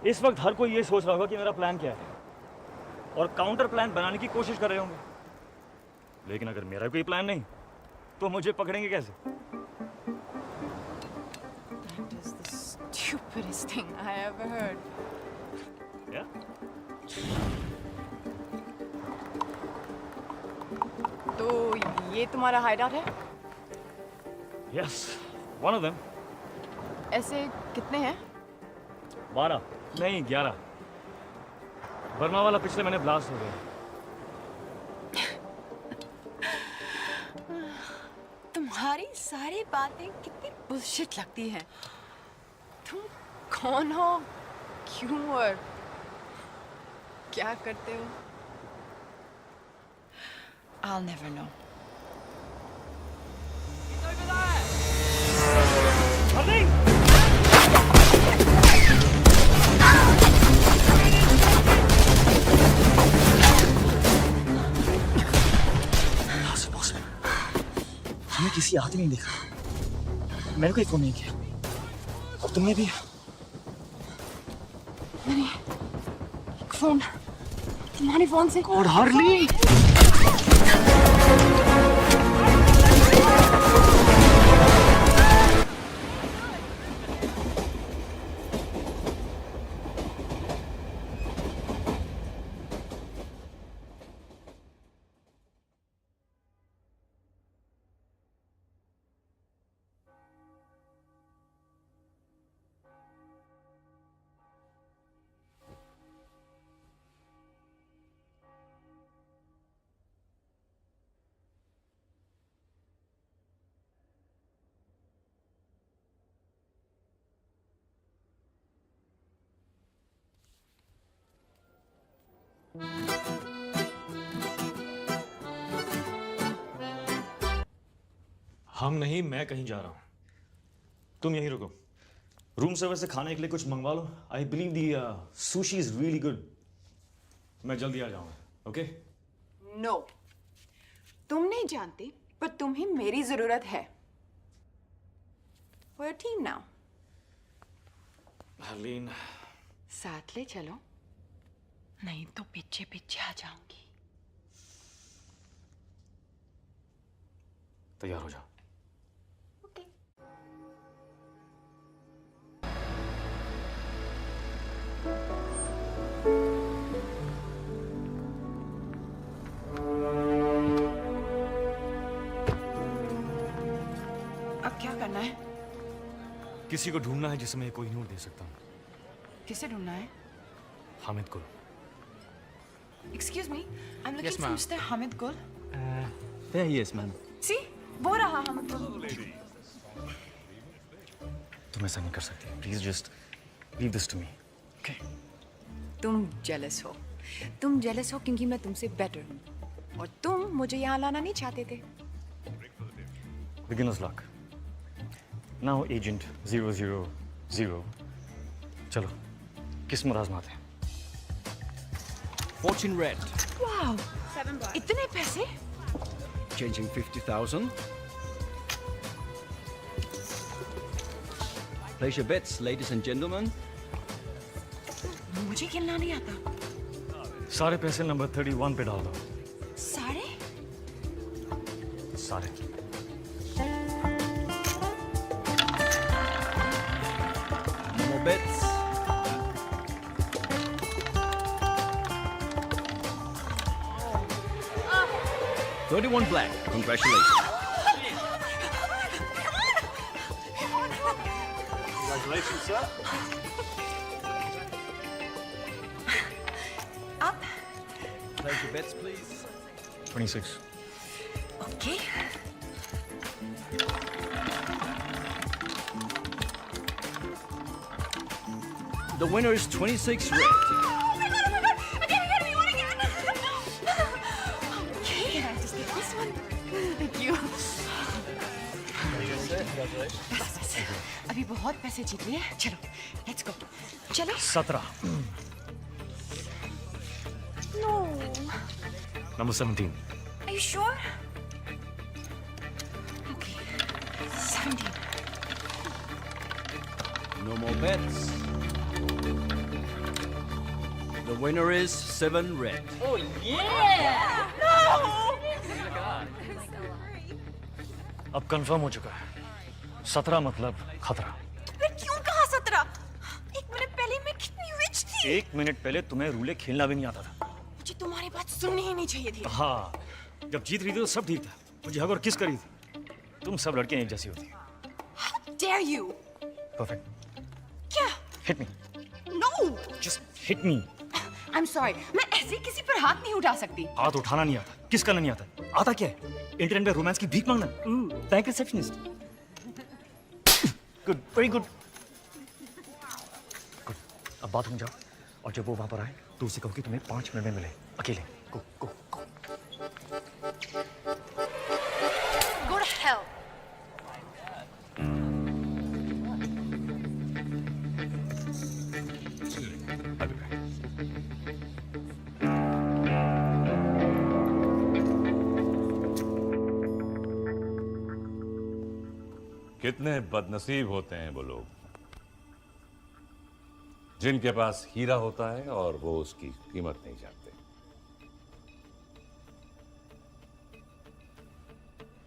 S4: इस वक्त हर कोई ये सोच रहा होगा कि मेरा प्लान क्या है, और काउंटर प्लान बनाने की कोशिश कर रहे होंगे। लेकिन अगर मेरा कोई प्लान नहीं तो मुझे पकड़ेंगे कैसे?
S6: That is the stupidest thing I ever heard.
S4: Yeah?
S6: तो ये तुम्हारा हाइडआउट है?
S4: Yes, one of them.
S6: ऐसे कितने हैं?
S4: 12 नहीं 11। बर्मा वाला पिछले महीने ब्लास्ट हो गया।
S6: तुम्हारी सारी बातें कितनी बुलशिट लगती हैं। तुम कौन हो?
S14: क्यों और क्या करते हो? I'll never know.
S4: हमें किसी आदमी नहीं देखा, मैंने कोई फोन नहीं किया, और तुमने भी?
S14: मैंने फोन तुम्हारे फोन से।
S4: और हार्ली
S1: हम नहीं, मैं कहीं जा रहा हूं, तुम यहीं रुको। रूम सर्विस से खाने के लिए कुछ मंगवा लो। I believe the sushi is really good. मैं जल्दी आ जाऊंगा, ओके?
S14: नो, तुम नहीं जानते, पर तुम्हें मेरी जरूरत है। We're a team now.
S1: Harleen,
S14: साथ ले चलो, नहीं तो पीछे पीछे आ जाऊंगी।
S1: तैयार हो जाओ।
S14: अब क्या करना है?
S1: किसी को ढूंढना है जिसे मैं कोहिनूर दे सकता हूँ।
S14: किसे ढूंढना है?
S1: हामिद को।
S14: Excuse me, I'm looking
S3: Yes,
S14: for
S3: ma'am.
S14: Mr. Hamid Gul.
S23: There he is, ma'am.
S14: See, वो रहा Hamid Gul.
S1: तुम ऐसा नहीं कर सकते। Please just leave this to me, okay?
S14: तुम जेलस हो। तुम जेलस हो क्योंकि मैं तुमसे बेटर हूँ, और तुम मुझे यहाँ लाना नहीं चाहते थे।
S1: Beginners luck. Now agent 000। चलो, किस्मत आजमाते हैं।
S12: Fortune red.
S14: वाह, इतने पैसे?
S12: Changing 50,000. Place your bets, ladies and gentlemen.
S14: मुझे खेलना नहीं आता।
S1: सारे पैसे नंबर 31 पे डाल दो।
S14: सारे?
S1: सारे।
S12: No more bets. $31 black. Congratulations.
S24: Congratulations, sir.
S14: Up.
S12: Place your bets, please.
S1: 26.
S14: Okay.
S12: The winner is 26 red.
S14: Okay, I'll just get this one. Thank you. बस, अभी बहुत पैसे जीत लिए। चलो, let's go. चलो।
S1: 17.
S14: No.
S1: Number 17.
S14: Are you sure? Okay. 17.
S12: No more bets. The winner is 7 red.
S19: Oh yeah!
S14: No!
S1: अब confirm हो चुका है। 17 मतलब खतरा।
S14: मैं क्यों कहा 17? एक मिनट पहले मैं कितनी रिच थी।
S1: एक मिनट पहले तुम्हें रूले खेलना भी नहीं आता था।
S14: मुझे तुम्हारी बात सुननी ही नहीं चाहिए थी।
S1: हाँ, जब जीत रही थी तो सब ठीक था। मुझे हग और किस करी थी। तुम सब लड़कियां एक जैसी होती।
S14: How dare you?
S1: परफेक्ट।
S14: क्या?
S1: Hit me.
S14: No!
S1: Just hit me.
S14: I'm sorry. मैं ऐसे किसी पर हाथ नहीं उठा सकती।
S1: हाथ उठाना नहीं आता, किस करना नहीं आता। आता क्या है? इंटरनेट पे रोमांस की भीख मांगना। Bank receptionist. Good, very good. Good. अब
S4: अब बाथरूम जाओ और जब वो वहां पर आए तो उसे कहो कि तुम्हें 5 मिनट में मिले अकेले। गो गो गो।
S6: Go to hell.
S16: कितने बदनसीब होते हैं वो लोग जिनके पास हीरा होता है और वो उसकी कीमत नहीं जानते।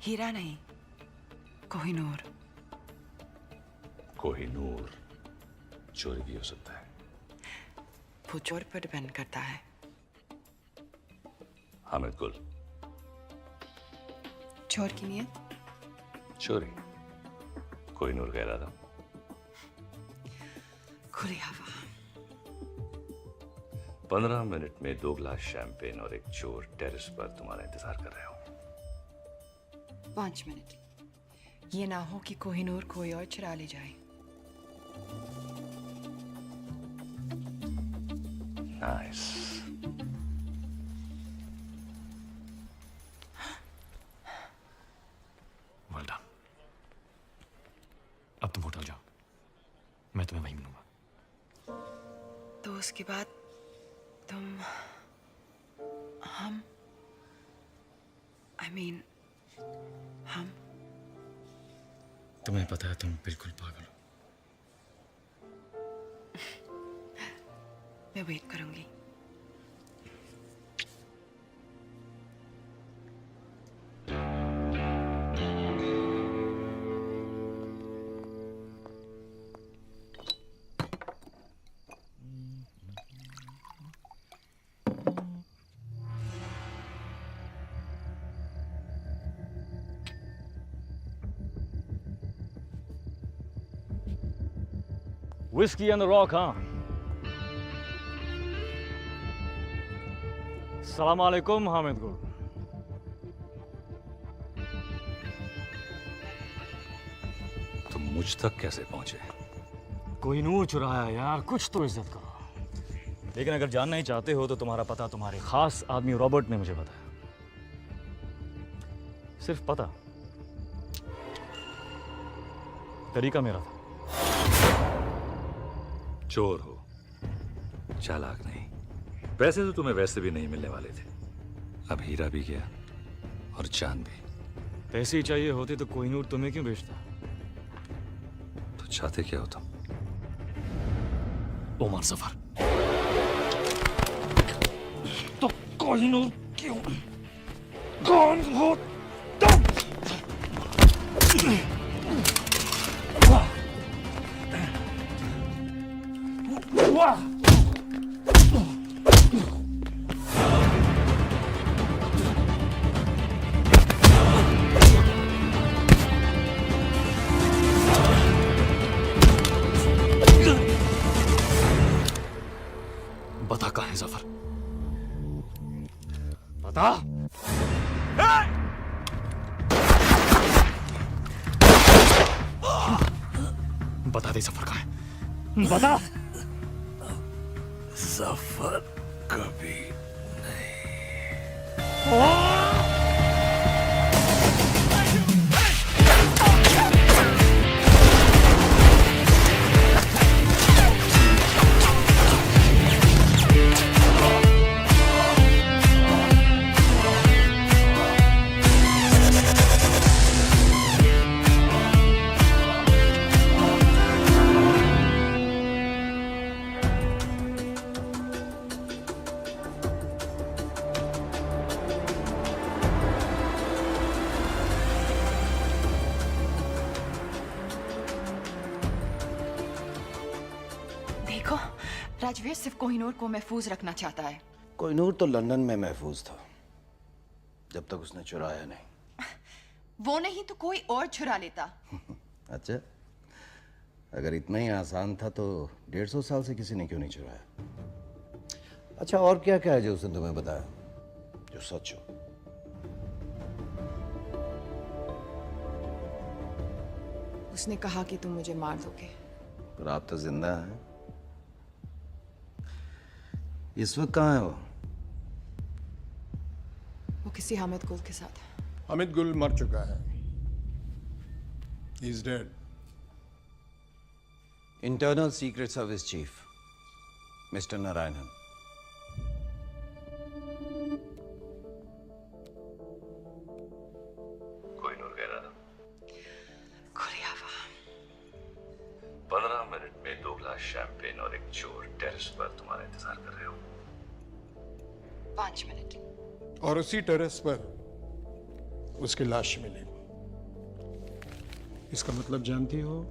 S14: हीरा नहीं, कोहिनूर।
S16: कोहिनूर चोरी भी हो सकता है।
S14: वो चोर पर डिपेंड करता है।
S16: हामिद गुल,
S14: चोर की नियत,
S16: चोरी। कोहिनूर कह रहा था।
S14: खुली हवा।
S16: 15 मिनट में 2 गिलास शैंपेन और एक चोर टेरेस पर तुम्हारा इंतजार कर रहे हो।
S14: 5 मिनट। ये ना हो कि कोहिनूर कोई और चुरा ले जाए।
S16: नाइस।
S1: Well done. अब तुम होटल जाओ, मैं तुम्हें वहीं मिलूंगा।
S14: तो उसके बाद तुम हम हम
S1: तुम्हें पता है तुम बिल्कुल पागल हो।
S14: मैं वेट करूंगी।
S4: Whiskey on the rock, huh? सलाम अलैकुम हामिद गुल।
S16: तुम मुझ तक कैसे पहुंचे?
S4: कोहिनूर चुराया यार, कुछ तो इज्जत करो। लेकिन अगर जानना ही चाहते हो तो तुम्हारा पता तुम्हारे खास आदमी रॉबर्ट ने मुझे बताया। सिर्फ पता, तरीका मेरा था।
S16: चोर हो, चालाक नहीं। पैसे तो तुम्हें वैसे भी नहीं मिलने वाले थे। अब हीरा भी गया और जान भी।
S4: पैसे ही चाहिए होते तो कोहिनूर तुम्हें क्यों बेचता?
S16: तो चाहते क्या हो तुम?
S1: ओमर सफर।
S4: तो कोहिनूर क्यों कौन हो तुम? वाह!
S1: बता कहाँ है जफर?
S4: बता।
S1: बता दे जफर कहाँ है?
S4: बता।
S10: जफर कभी
S14: देखो, राजवीर सिर्फ कोहिनूर को महफूज रखना चाहता है।
S22: कोहिनूर तो लंदन में महफूज था जब तक उसने चुराया नहीं।
S14: वो नहीं तो कोई और चुरा लेता।
S22: अच्छा, अगर इतना ही आसान था तो 150 साल से किसी ने क्यों नहीं चुराया? अच्छा, और क्या क्या है जो उसने तुम्हें बताया जो सच हो?
S14: उसने कहा कि तुम मुझे मार दोगे।
S22: पर आप तो जिंदा हैं। इस वक्त कहाँ है
S14: वो किसी हामिद गुल के साथ है।
S2: हामिद गुल मर चुका है। He's dead.
S22: Internal secret service chief mister Narayanan.
S16: कोई नूर कह रहा 15 मिनट में 2 ग्लास शैंपेन और एक चोर टेरेस पर तुम्हारा इंतजार कर रहे हो।
S14: 5 मिनट।
S2: और उसी टेरेस पर उसकी लाश मिली। इसका मतलब जानती हो?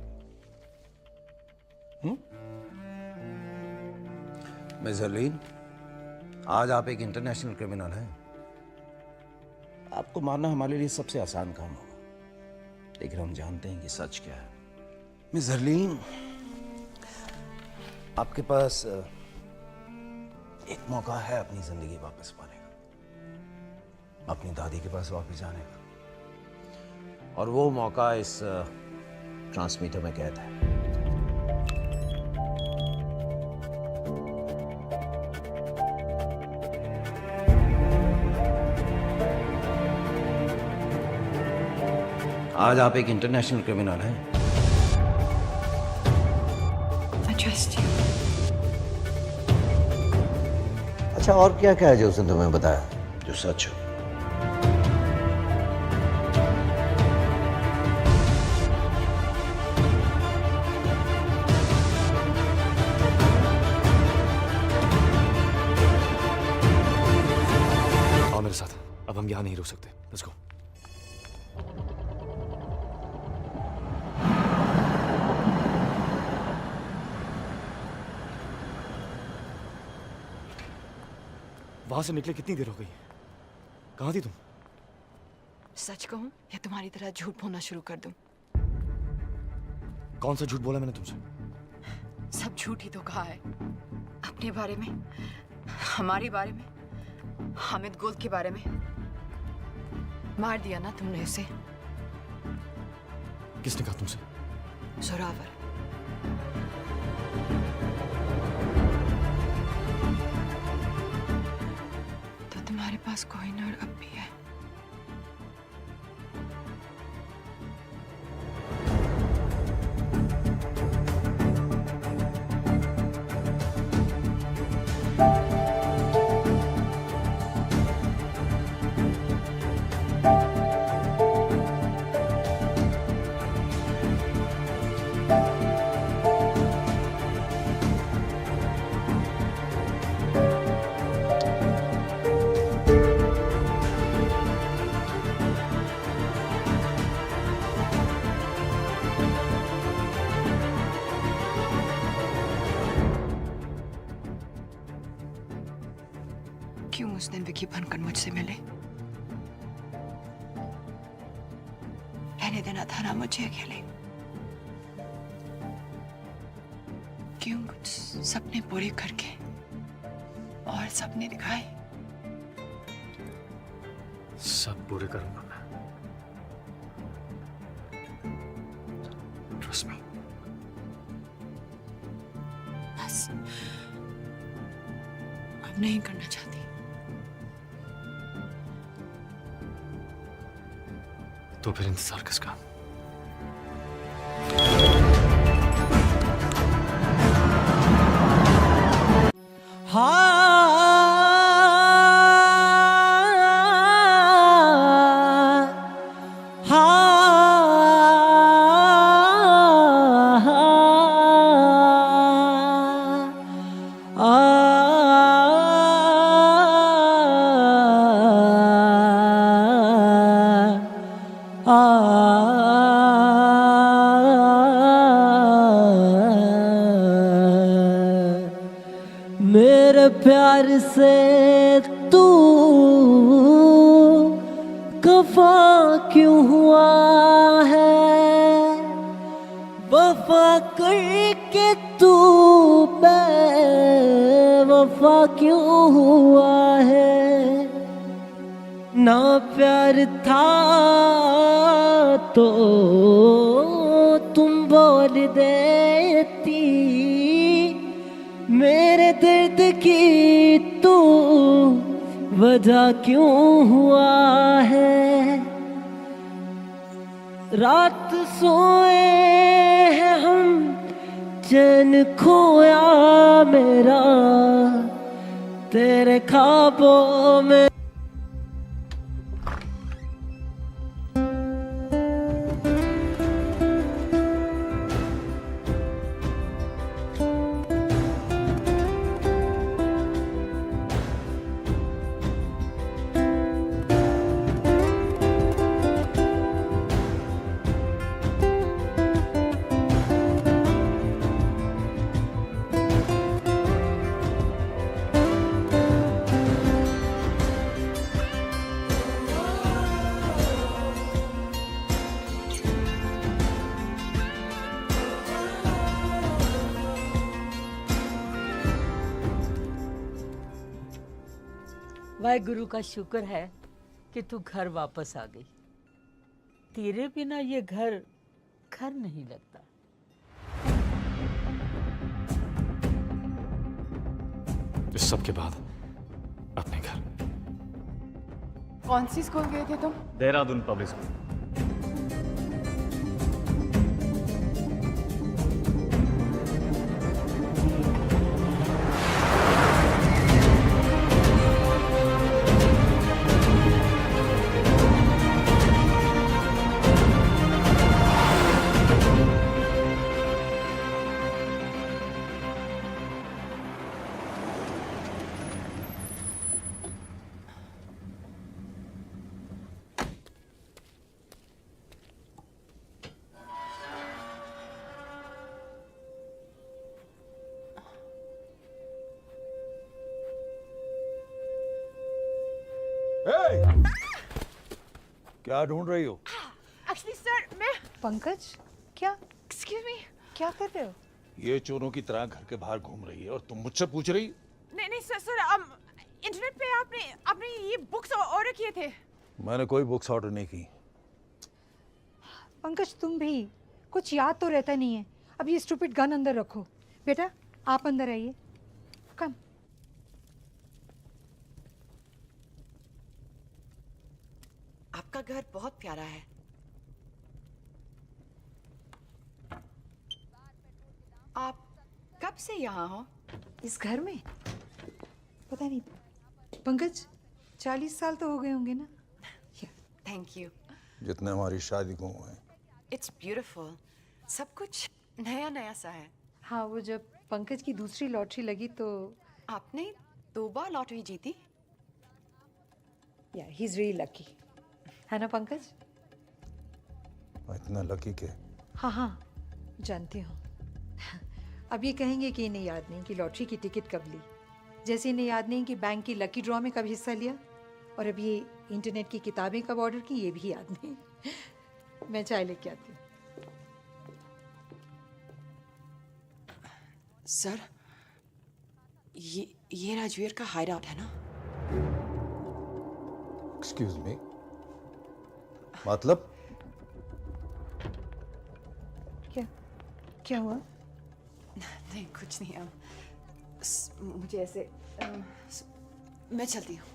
S22: मिस हरलीन, आज आप एक इंटरनेशनल क्रिमिनल हैं। आपको मारना हमारे लिए सबसे आसान काम होगा, लेकिन हम जानते हैं कि सच क्या है। मिस हरलीन, आपके पास एक मौका है अपनी जिंदगी वापस पाने का, अपनी दादी के पास वापस जाने का, और वो मौका इस ट्रांसमीटर में कैद है। आज आप एक इंटरनेशनल क्रिमिनल हैं।
S14: I trust you.
S22: अच्छा, और क्या क्या है जो उसने तुम्हें बताया जो सच हो?
S1: आओ मेरे साथ, अब हम यहाँ नहीं रुक सकते। Let's go. वहां से निकले कितनी देर हो गई? कहाँ थी तुम?
S14: सच कहूं या तुम्हारी तरह झूठ बोलना शुरू कर दूं?
S1: कौन सा झूठ बोला मैंने तुमसे?
S14: सब झूठ ही तो कहा है। अपने बारे में, हमारे बारे में, हामिद गुल के बारे में। मार दिया ना तुमने उसे।
S1: किसने कहा तुमसे?
S14: जोरावर। तो तुम्हारे पास कोहिनूर अब भी है। क्यों उस दिन विकी बनकर मुझसे मिले? रहने देना था ना मुझे अकेले। क्यों कुछ सपने पूरे करके और सपने दिखाए?
S1: सब पूरे करूंगा मैं। Trust me.
S14: बस अब नहीं करना चाहती।
S1: तो फिर इंतजार किसका?
S17: मेरे प्यार से तू खफा क्यों हुआ है? वफा करके तू बेवफा क्यों हुआ है? ना प्यार था तो तुम बोल देती, मेरे दर्द की तू वजह क्यों हुआ है? रात सोए हैं हम, चैन खोया मेरा तेरे ख्वाबों में।
S13: वाहेगुरु का शुक्र है कि तू घर वापस आ गई। तेरे बिना ये घर घर नहीं लगता।
S1: इस सब के बाद अपने घर।
S14: कौन सी स्कूल गए थे तुम?
S1: Dehradun public school.
S10: क्या ढूंढ रही हो?
S6: एक्चुअली सर मैं
S15: पंकज, क्या
S6: एक्सक्यूज मी
S15: क्या कर रहे हो?
S10: ये चोरों की तरह घर के बाहर घूम रही है और तुम मुझसे पूछ रही?
S6: नहीं नहीं सर इंटरनेट पे आपने ये बुक्स ऑर्डर किए थे।
S10: मैंने कोई बुक्स ऑर्डर नहीं की।
S15: पंकज तुम भी कुछ याद तो रहता नहीं है। अब ये स्टूपिड गन अंदर रखो। बेटा आप अंदर आइए। कम।
S14: आपका घर बहुत प्यारा है। आप कब से यहाँ हो?
S15: इस घर में? पता नहीं पंकज, 40 साल तो हो गए होंगे ना?
S14: Thank you.
S10: जितने हमारी शादी को हुए।
S14: It's beautiful. सब कुछ नया नया सा है।
S15: हाँ, वो जब पंकज की दूसरी लॉटरी लगी तो
S14: आपने 2 बार लॉटरी जीती?
S15: या ही इज रियली लकी, है ना पंकज?
S10: इतना लकी के?
S15: हाँ हाँ जानती हूँ। अब ये कहेंगे कि इन्हें याद नहीं कि लॉटरी की टिकट कब ली, जैसे इन्हें याद नहीं कि बैंक की लकी ड्रॉ में कब हिस्सा लिया, और अब ये इंटरनेट की किताबें कब ऑर्डर की ये भी याद नहीं। मैं चाय लेके आती हूँ।
S14: सर ये राजवीर का हाइड आउट है ना?
S10: एक्सक्यूज मी, मतलब?
S15: क्या हुआ?
S14: नहीं कुछ नहीं। मुझे ऐसे मैं चलती हूँ।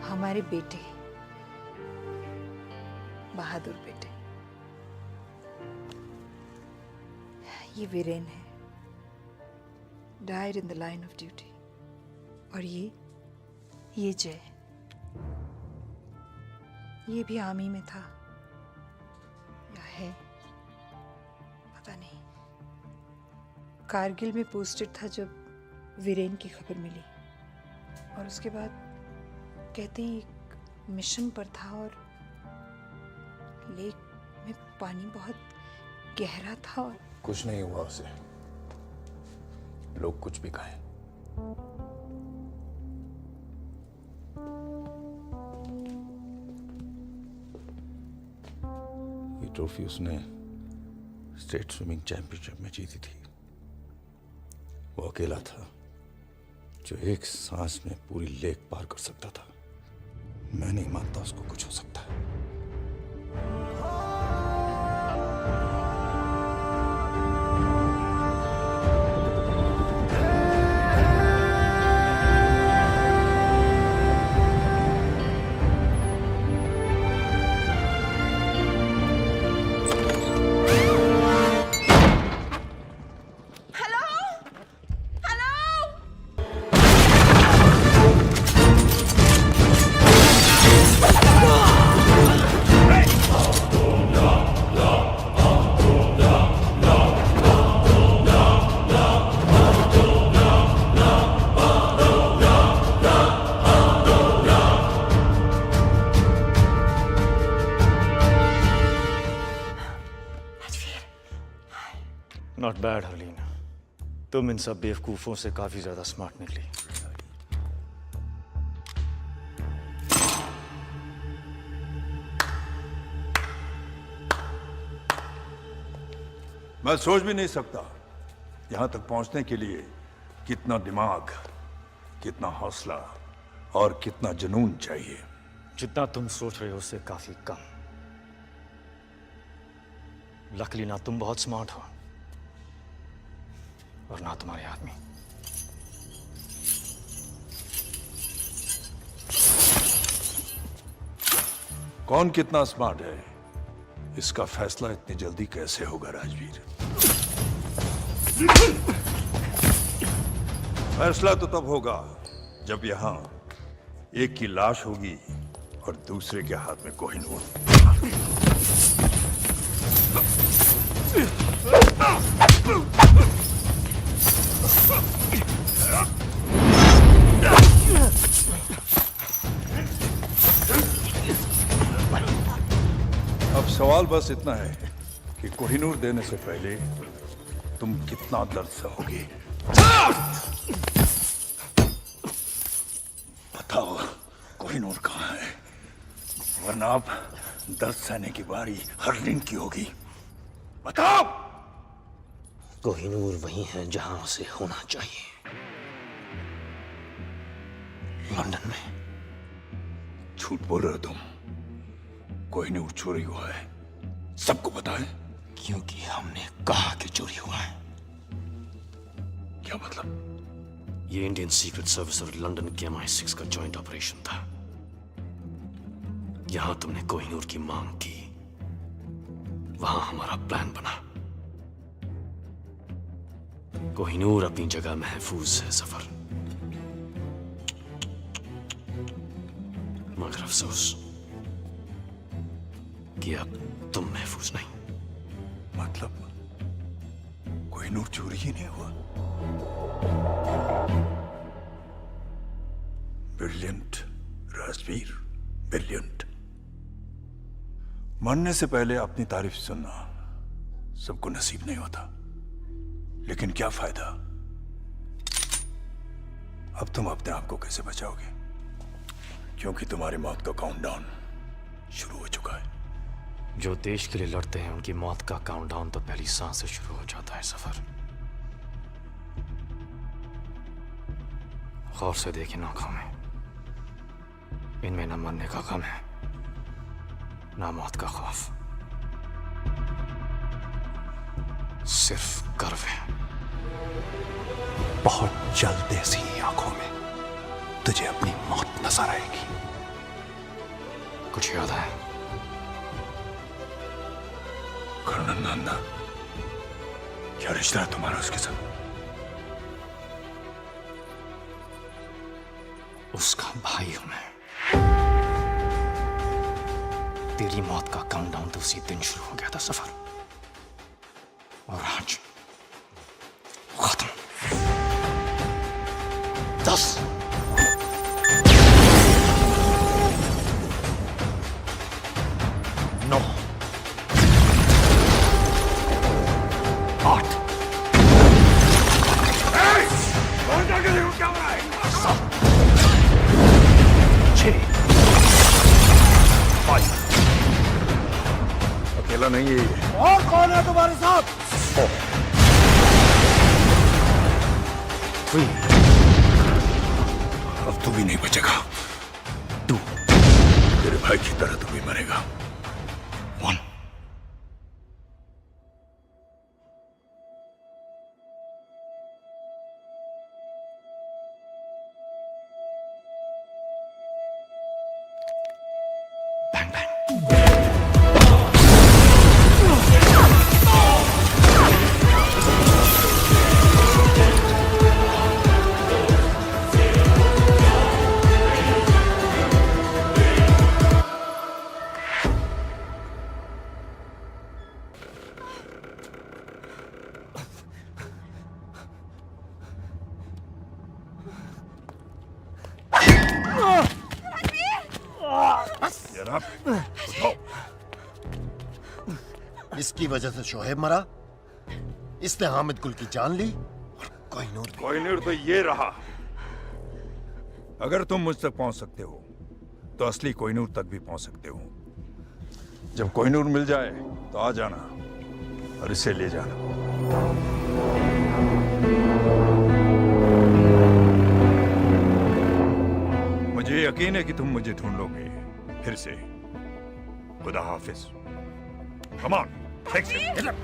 S15: हमारे बेटे, बहादुर बेटे, ये वीरेन है, died in the line of duty. और ये जय, ये भी आर्मी में था या है पता नहीं। कारगिल में पोस्टेड था जब वीरेन की खबर मिली, और उसके बाद कहते हैं एक मिशन पर था और लेक में पानी बहुत गहरा था और
S10: कुछ नहीं हुआ उसे, लोग कुछ भी कहें। ये ट्रॉफी उसने स्टेट स्विमिंग चैंपियनशिप में जीती थी। वो अकेला था जो एक सांस में पूरी लेक पार कर सकता था। मैं नहीं मानता उसको कुछ हो सकता है।
S1: नॉट बैड हरलीन, तुम इन सब बेवकूफों से काफी ज्यादा स्मार्ट निकली।
S10: मैं सोच भी नहीं सकता यहां तक पहुंचने के लिए कितना दिमाग, कितना हौसला और कितना जुनून चाहिए।
S1: जितना तुम सोच रहे हो उससे काफी कम। लकली ना तुम बहुत स्मार्ट हो और ना तुम्हारे आदमी।
S10: कौन कितना स्मार्ट है इसका फैसला इतनी जल्दी कैसे होगा राजवीर? फैसला तो तब होगा जब यहां एक की लाश होगी और दूसरे के हाथ में कोहिनूर। अब सवाल बस इतना है कि कोहिनूर देने से पहले तुम कितना दर्द सहोगे। बताओ कोहिनूर कहाँ है, वरना अब दर्द सहने की बारी हरलीन की होगी। बताओ।
S22: कोहिनूर वही है जहां उसे होना चाहिए, लंदन में।
S10: झूठ बोल रहे हो तुम। कोहिनूर चोरी हुआ है, सबको पता है।
S22: क्योंकि हमने कहा कि चोरी हुआ है।
S10: क्या मतलब?
S12: ये इंडियन सीक्रेट सर्विस और लंदन के MI6 का जॉइंट ऑपरेशन था। यहां तुमने कोहिनूर की मांग की, वहां हमारा प्लान बना। कोहिनूर अपनी जगह महफूज है सफर, मगर अफसोस कि अब तुम महफूज नहीं।
S10: मतलब कोहिनूर चोरी ही नहीं हुआ। Brilliant Rajveer, brilliant. मरने से पहले अपनी तारीफ सुनना सबको नसीब नहीं होता, लेकिन क्या फायदा? अब तुम अपने आप को कैसे बचाओगे? क्योंकि तुम्हारी मौत का काउंटडाउन शुरू हो चुका है।
S1: जो देश के लिए लड़ते हैं उनकी मौत का काउंटडाउन तो पहली सांस से शुरू हो जाता है सफर। गौर से देखिए इन आंखों में, इनमें न मरने का गम है ना मौत का खौफ, सिर्फ गर्व है।
S22: बहुत जल्द ऐसी आंखों में तुझे अपनी मौत नजर आएगी।
S1: कुछ याद है?
S10: कर्नल नंदा, क्या रिश्ता है तुम्हारा उसके साथ?
S1: उसका भाई हूं मैं। तेरी मौत का काउंटडाउन तो उसी दिन शुरू हो गया था सफर, और आज खत्म। 10 9 8
S10: कौन जाके देखो क्या हो रहा है?
S1: 7 6 5
S10: अकेला नहीं है ये।
S24: और कौन है तुम्हारे साथ?
S1: 4
S10: अब तू भी नहीं बचेगा। तू तेरे भाई की तरह तू भी मरेगा। वन।
S7: इसकी वजह से शोहेब मरा, इसने हामिद गुल की जान ली और
S10: कोहिनूर तो ये रहा। अगर तुम मुझ तक पहुंच सकते हो तो असली कोहिनूर तक भी पहुंच सकते हो। जब कोहिनूर मिल जाए तो आ जाना और इसे ले जाना। मुझे यकीन है कि तुम मुझे ढूंढ लोगे फिर से। खुदा हाफिज। Come on, take it. Get up.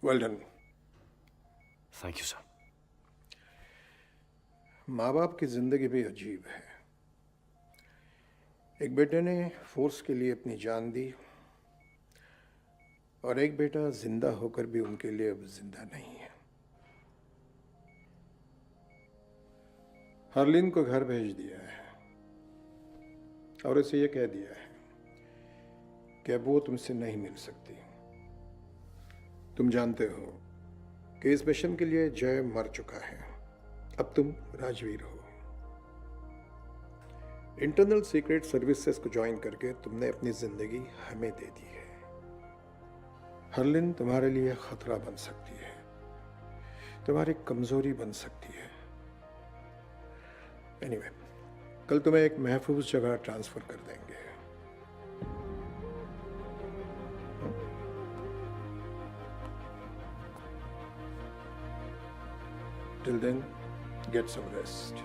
S2: Well done.
S12: Thank you sir.
S2: माँ बाप की जिंदगी भी अजीब है। एक बेटे ने फोर्स के लिए अपनी जान दी और एक बेटा जिंदा होकर भी उनके लिए अब जिंदा नहीं है। हरलीन को घर भेज दिया है और उसे यह कह दिया है कि अब वो तुमसे नहीं मिल सकती। तुम जानते हो कि इस मिशन के लिए जय मर चुका है, अब तुम राजवीर हो। इंटरनल सीक्रेट सर्विसेज को ज्वाइन करके तुमने अपनी जिंदगी हमें दे दी है। हरलिन तुम्हारे लिए खतरा बन सकती है, तुम्हारी कमजोरी बन सकती है। एनीवे, कल तुम्हें एक महफूज जगह ट्रांसफर कर देंगे। Till then, get some rest.